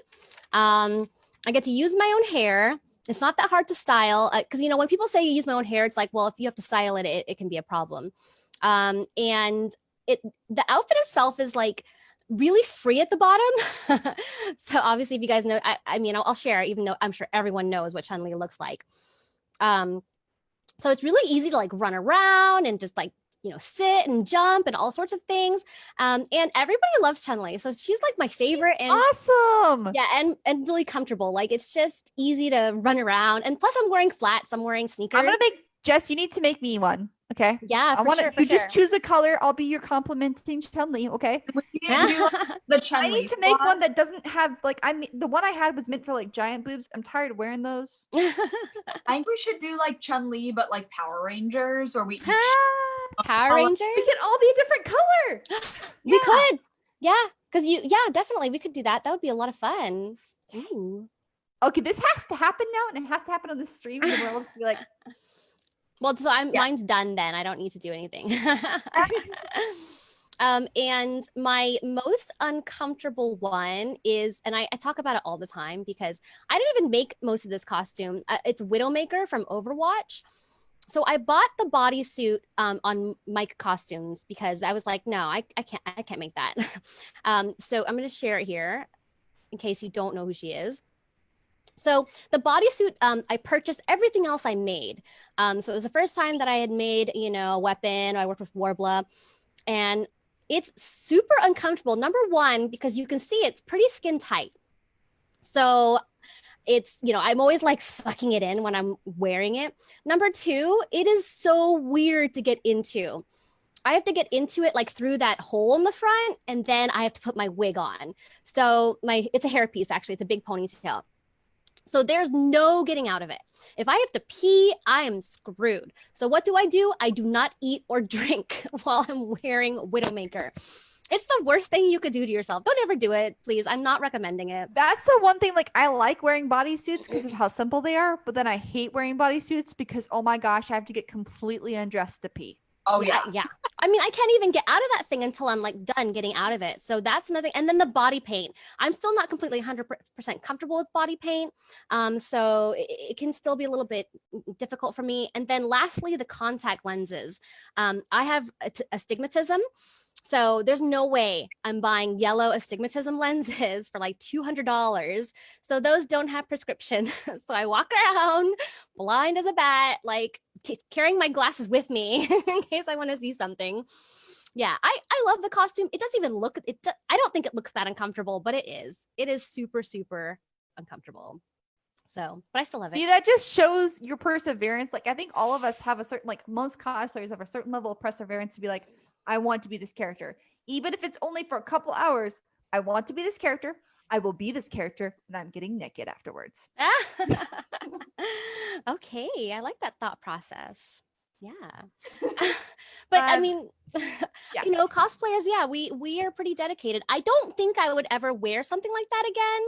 I get to use my own hair. It's not that hard to style because, when people say you use my own hair, it's like, well, if you have to style it, it can be a problem. And the outfit itself is like really free at the bottom. So obviously, if you guys know, I mean, I'll share, even though I'm sure everyone knows what Chun-Li looks like. So it's really easy to like run around and just like, sit and jump and all sorts of things. And everybody loves Chun-Li. So she's like my favorite. She's And awesome. yeah, and really comfortable. Like it's just easy to run around. And plus I'm wearing flats, I'm wearing sneakers. I'm gonna make Jess, you need to make me one. Okay. Yeah, I want sure, you just choose a color. I'll be your complimenting Chun-Li. Okay. we can do like, the Chun-Li I need to make squad. one that doesn't have like the one I had was meant for like giant boobs. I'm tired of wearing those. I think we should do like Chun-Li, but like Power Rangers, or we each Power Rangers? We can all be a different color. We could. Yeah. Because definitely we could do that. That would be a lot of fun. Ooh. Okay, this has to happen now, and it has to happen on the stream. And we're all just be like, Well, so mine's done then. I don't need to do anything. And my most uncomfortable one is, and I talk about it all the time because I didn't even make most of this costume. It's Widowmaker from Overwatch. So I bought the bodysuit on Mike Costumes because I was like, no, I can't make that. So I'm going to share it here in case you don't know who she is. So the bodysuit, I purchased everything else I made. So it was the first time that I had made, a weapon. I worked with Warbler, and it's super uncomfortable. Number one, because you can see it's pretty skin tight. So it's, I'm always like sucking it in when I'm wearing it. Number two, it is so weird to get into. I have to get into it like through that hole in the front, and then I have to put my wig on. So it's a hairpiece, actually. It's a big ponytail. So there's no getting out of it. If I have to pee, I am screwed. So what do? I do not eat or drink while I'm wearing Widowmaker. It's the worst thing you could do to yourself. Don't ever do it, please. I'm not recommending it. that's the one thing. Like, I like wearing bodysuits because of how simple they are, but then I hate wearing bodysuits because, oh my gosh, I have to get completely undressed to pee. Oh yeah. Yeah. I mean, I can't even get out of that thing until I'm like done getting out of it. So that's another. And then the body paint. I'm still not completely 100% comfortable with body paint. So it can still be a little bit difficult for me. And then lastly, the contact lenses. I have astigmatism. So there's no way I'm buying yellow astigmatism lenses for like $200. So those don't have prescription. So I walk around blind as a bat, like carrying my glasses with me in case I want to see something. Yeah, I love the costume. It doesn't even look, I don't think it looks that uncomfortable, but it is. It is super, super uncomfortable. So, but I still love it. See, that just shows your perseverance. Like, I think all of us have a certain, like, most cosplayers have a certain level of perseverance to be like, I want to be this character. Even if it's only for a couple hours, I want to be this character. I will be this character, and I'm getting naked afterwards. Okay, I like that thought process. Yeah. But I mean, yeah. you know, cosplayers, yeah, we are pretty dedicated. I don't think I would ever wear something like that again,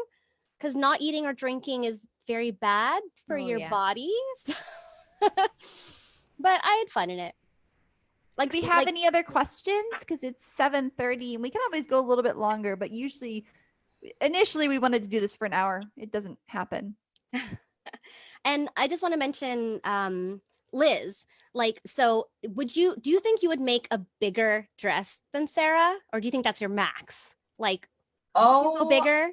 because not eating or drinking is very bad for Oh, your yeah. bodies. But I had fun in it. Like, Do we have any other questions? Because it's 7:30, and we can always go a little bit longer, but initially we wanted to do this for an hour. It doesn't happen. And I just want to mention Liz, like, so do you think you would make a bigger dress than Sarah, or do you think that's your max? Like, Oh, go bigger?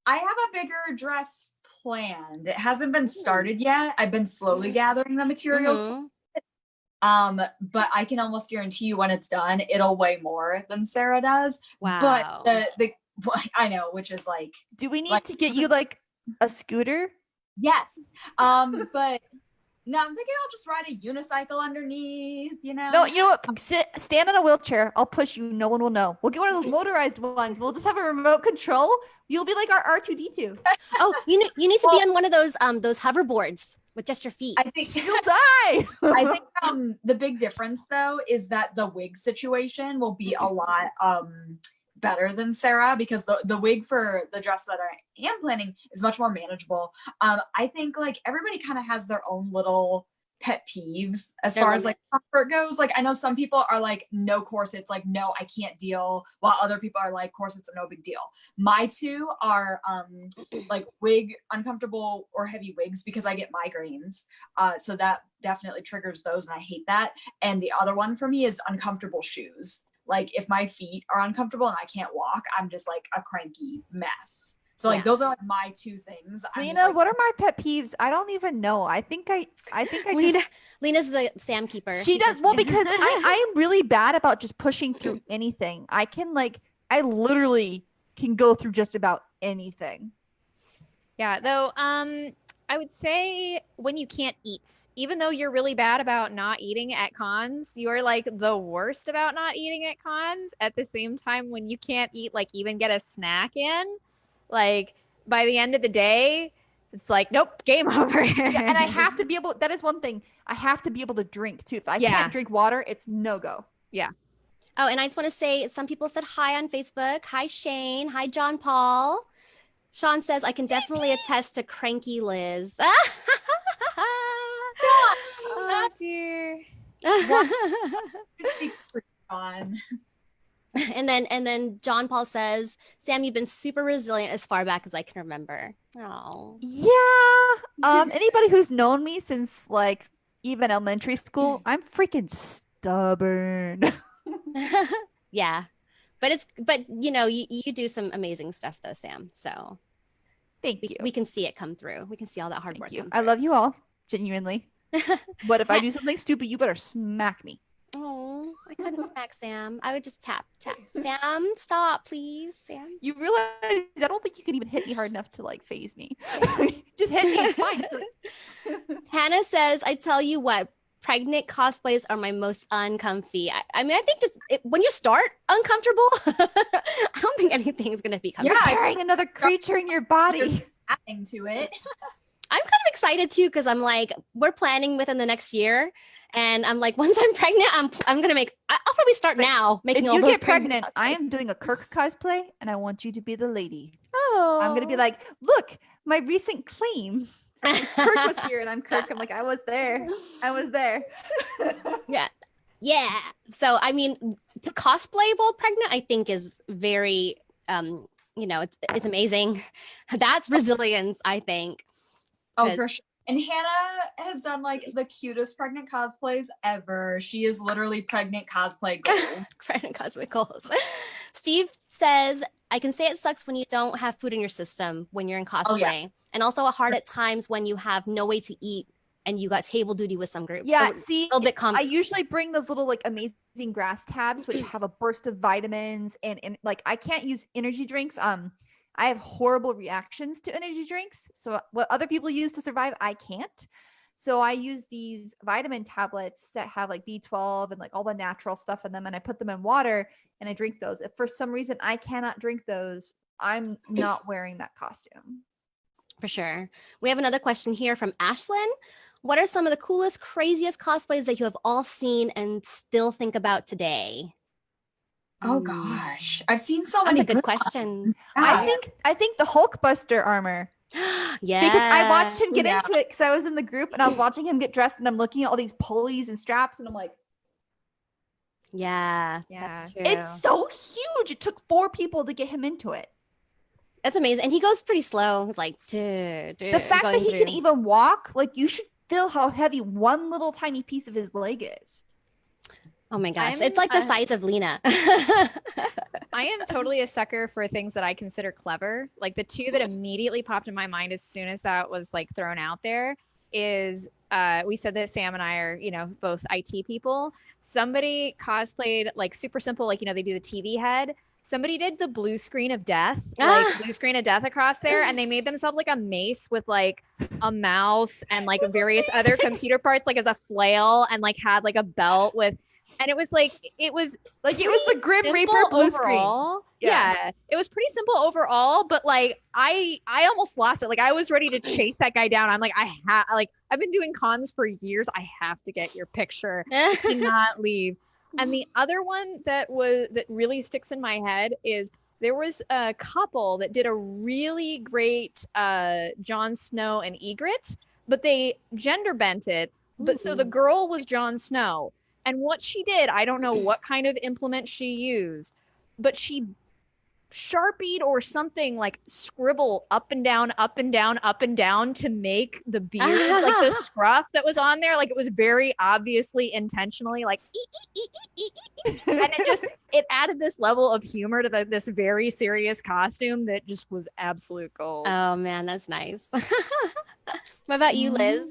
I have a bigger dress planned. It hasn't been started yet. I've been slowly gathering the materials. Mhm. But I can almost guarantee you when it's done, it'll weigh more than Sarah does. Wow. But the I know, which is like, Do we need like- to get you like a scooter? yes. But no, I'm thinking I'll just ride a unicycle underneath, you know? No, you know what? Stand on a wheelchair. I'll push you. No one will know. We'll get one of those motorized ones. We'll just have a remote control. You'll be like our R2D2. Oh, you need to be on one of those hoverboards with just your feet. I think You'll die. I think the big difference though is that the wig situation will be a lot better than Sarah, because the wig for the dress that I am planning is much more manageable. I think like everybody kind of has their own little pet peeves as Their far as like limits. comfort goes. Like I know some people are like, no corsets, like no, I can't deal, while other people are like, corsets are no big deal. My two are like wig uncomfortable or heavy wigs, because I get migraines. So that definitely triggers those, and I hate that. And the other one for me is uncomfortable shoes. Like if my feet are uncomfortable and I can't walk, I'm just like a cranky mess. So like Yeah. those are like my two things. I'm just, Lena, like, what are my pet peeves? I don't even know. I think I Lena's the Sam keeper. She Keeper does well Sam. because I am really bad about just pushing through anything. I literally can go through just about anything. Yeah, though, I would say when you can't eat, even though you're really bad about not eating at cons, you are like the worst about not eating at cons. At the same time, when you can't eat, like even get a snack in, like by the end of the day, it's like, nope, game over. Yeah, and I have to be able. That is one thing. I have to be able to drink too. If I Yeah. can't drink water, it's no go. Oh, and I just want to say, some people said hi on Facebook. Hi, Shane. Hi, John Paul. Sean says, I can definitely attest to cranky Liz. Oh dear. speak for John. And then John Paul says, Sam, you've been super resilient as far back as I can remember. Oh. Yeah. Anybody who's known me since like even elementary school, I'm freaking stubborn. Yeah. But you know, you do some amazing stuff though, Sam. So Thank you. we can see it come through. We can see all that hard Thank work you. come I love you all, genuinely. through. But if I do something stupid, you better smack me. Oh, I couldn't smack Sam. I would just tap. Sam, stop, please. Sam. You realize I don't think you can even hit me hard enough to like phase me. Just hit me, it's fine. Hannah says, I tell you what, pregnant cosplays are my most uncomfy. I mean, I think when you start uncomfortable, I don't think anything's going to be comfortable. Yeah, Carrying another creature in your body. Adding to it. I'm kind of excited too, because I'm like, we're planning within the next year. And I'm like, once I'm pregnant, I'm going to I'll probably start now making If all you those get pregnant, I cosplays. am doing a Kirk cosplay and I want you to be the lady. Oh. I'm gonna be like, look, my recent claim. Kirk was here and I'm Kirk. I'm like, I was there. Yeah. Yeah. So I mean, to cosplay while pregnant, I think is very it's amazing. That's resilience, I think. Oh, 'Cause- for sure. And Hannah has done like the cutest pregnant cosplays ever. She is literally pregnant cosplay goals. Pregnant cosplay goals. Steve says, I can say it sucks when you don't have food in your system when you're in cosplay. Oh, yeah. And also hard at times when you have no way to eat and you got table duty with some groups. Yeah, So see, a little bit I usually bring those little like amazing grass tabs, which have a burst of vitamins and like I can't use energy drinks. I have horrible reactions to energy drinks. So what other people use to survive, I can't. So I use these vitamin tablets that have like B12 and like all the natural stuff in them, and I put them in water and I drink those. If for some reason I cannot drink those, I'm not wearing that costume. For sure. We have another question here from Ashlyn. What are some of the coolest, craziest cosplays that you have all seen and still think about today? Oh Hmm. gosh, I've seen so That's many a good question. Yeah. I think the Hulkbuster armor. Yeah. Because I watched him get Yeah. into it because I was in the group and I was watching him get dressed and I'm looking at all these pulleys and straps and I'm like, Yeah. Yeah. That's true. it's so huge. It took 4 people to get him into it. That's amazing. And he goes pretty slow. He's like, The fact that he can even walk, like you should feel how heavy one little tiny piece of his leg is. Oh my gosh. I'm, It's like the size of Lena. I am totally a sucker for things that I consider clever. Like the two that immediately popped in my mind as soon as that was like thrown out there is we said that Sam and I are, both IT people. Somebody cosplayed like super simple, like, they do the TV head. Somebody did the blue screen of death, like blue screen of death across there, and they made themselves like a mace with like a mouse and like various other computer parts, like as a flail, and like had like a belt with, and it was the Grim simple Reaper blue screen. overall. Yeah. Yeah, it was pretty simple overall, but like I almost lost it. Like I was ready to chase that guy down. I'm like, I've been doing cons for years. I have to get your picture. I cannot leave. And the other one that really sticks in my head is there was a couple that did a really great Jon Snow and Ygritte, but they gender bent it. But so the girl was Jon Snow. And what she did, I don't know what kind of implement she used, but she Sharpied or something, like scribble up and down, up and down, up and down to make the beard, like the scruff that was on there. Like it was very obviously intentionally like, and it added this level of humor to this very serious costume that just was absolute gold. Oh man, that's nice. What about you, Liz?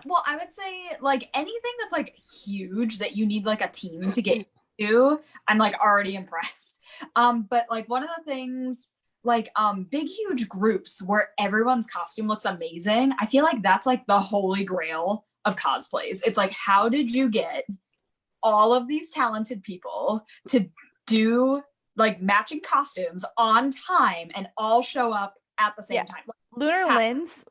Well, I would say like anything that's like huge that you need like a team to get to, I'm like already impressed. But like one of the things like big huge groups where everyone's costume looks amazing, I feel like that's like the holy grail of cosplays. It's like, how did you get all of these talented people to do like matching costumes on time and all show up at the same time? Lunar Lens,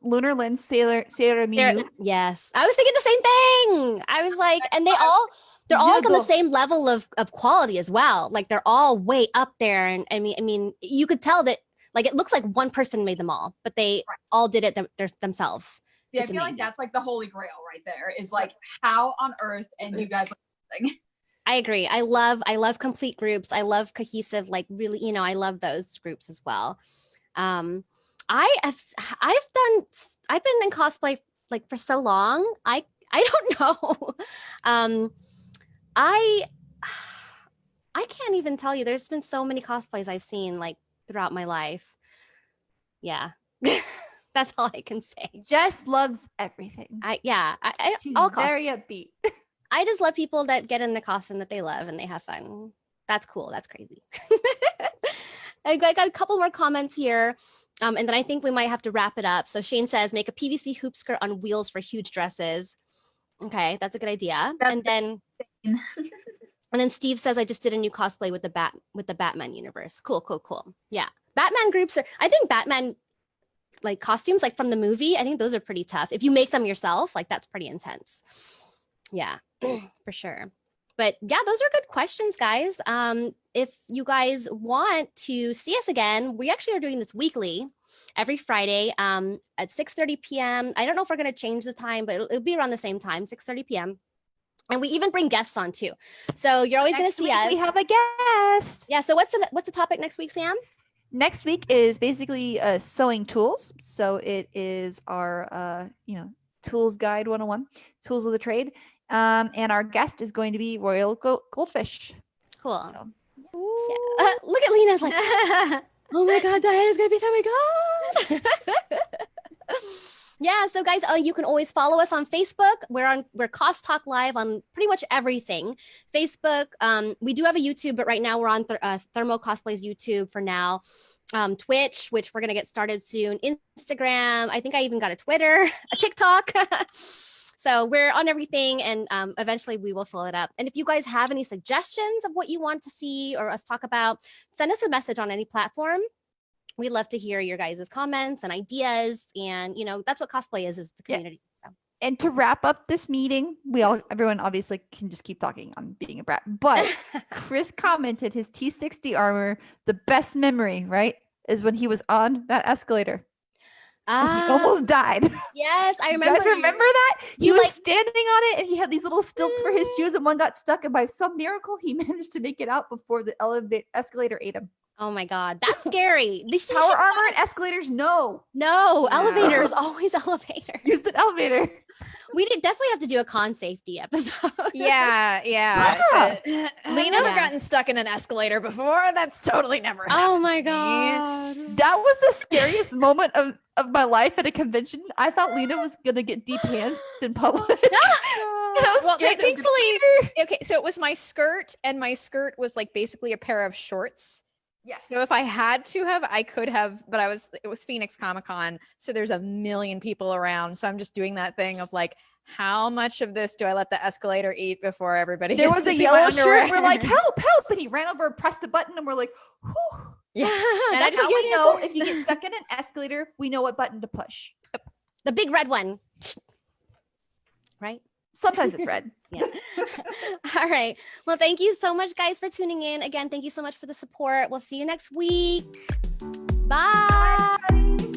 Sailor Mew. Yes, I was thinking the same thing. I was like, and they're all like on the same level of quality as well. Like they're all way up there, and I mean, you could tell that like it looks like one person made them all, but they all did it themselves. Yeah, It's I feel amazing. like that's like the holy grail right there. Is like, how on earth and you guys like something? I agree. I love complete groups. I love cohesive, like really, I love those groups as well. I've been in cosplay like for so long. I don't know. I can't even tell you. There's been so many cosplays I've seen like throughout my life. Yeah. That's all I can say. Jess loves everything. She's all very upbeat. I just love people that get in the costume that they love and they have fun. That's cool. That's crazy. I got a couple more comments here. And then I think we might have to wrap it up. So Shane says, make a PVC hoop skirt on wheels for huge dresses. Okay, that's a good idea. And then Steve says, I just did a new cosplay with the Batman universe. Cool. Yeah. Batman groups I think Batman like costumes like from the movie, I think those are pretty tough. If you make them yourself, like that's pretty intense. Yeah, for sure. But yeah, those are good questions, guys. If you guys want to see us again, we actually are doing this weekly, every Friday at 6:30 p.m. I don't know if we're going to change the time, but it'll be around the same time, 6:30 p.m. And we even bring guests on too. So you're always going to Next see week us. we have a guest. Yeah. So what's the topic next week, Sam? Next week is basically sewing tools. So it is our tools guide 101, tools of the trade. And our guest is going to be Royal Goldfish. Cool. So, Yeah. Look at Lena's like, oh my God, Diana's gonna be there. Oh my God. Yeah, so guys, you can always follow us on Facebook. We're CosTalk Live on pretty much everything. Facebook, we do have a YouTube, but right now we're on ThermoCosplay's YouTube for now. Twitch, which we're gonna get started soon. Instagram, I think I even got a Twitter, a TikTok. So we're on everything, and eventually we will fill it up. And if you guys have any suggestions of what you want to see or us talk about, send us a message on any platform. We'd love to hear your guys' comments and ideas. And, that's what cosplay is the community. Yeah. So. And to wrap up this meeting, everyone obviously can just keep talking. I'm being a brat. But Chris commented his T60 armor, the best memory, right, is when he was on that escalator. He almost died. Yes, I remember. You guys remember that? He You was standing on it, and he had these little stilts for his shoes, and one got stuck. And by some miracle, he managed to make it out before the escalator ate him. Oh my God, that's scary. These Power armor and escalators, no. No, elevators, always elevator. Use an elevator. We definitely have to do a con safety episode. Yeah. Yeah. Lena never Yeah. gotten stuck in an escalator before. That's totally never happened. Oh my God. That was the scariest moment of my life at a convention. I thought Lena was gonna get depantsed in public. Well, thankfully, okay, so it was my skirt, and my skirt was like basically a pair of shorts. Yes. So if I had to have, I could have, but it was Phoenix Comic-Con. So there's a million people around. So I'm just doing that thing of like, how much of this do I let the escalator eat before everybody There gets was to a see my yellow underwear? shirt. We're like, help, help. And he ran over and pressed a button, and we're like, whew. Yeah. And I That's just How we know if you get stuck in an escalator, we know what button to push. the big red one. Right? Sometimes it's red. Yeah. All right. Well, thank you so much, guys, for tuning in. Again, thank you so much for the support. We'll see you next week. Bye. Bye.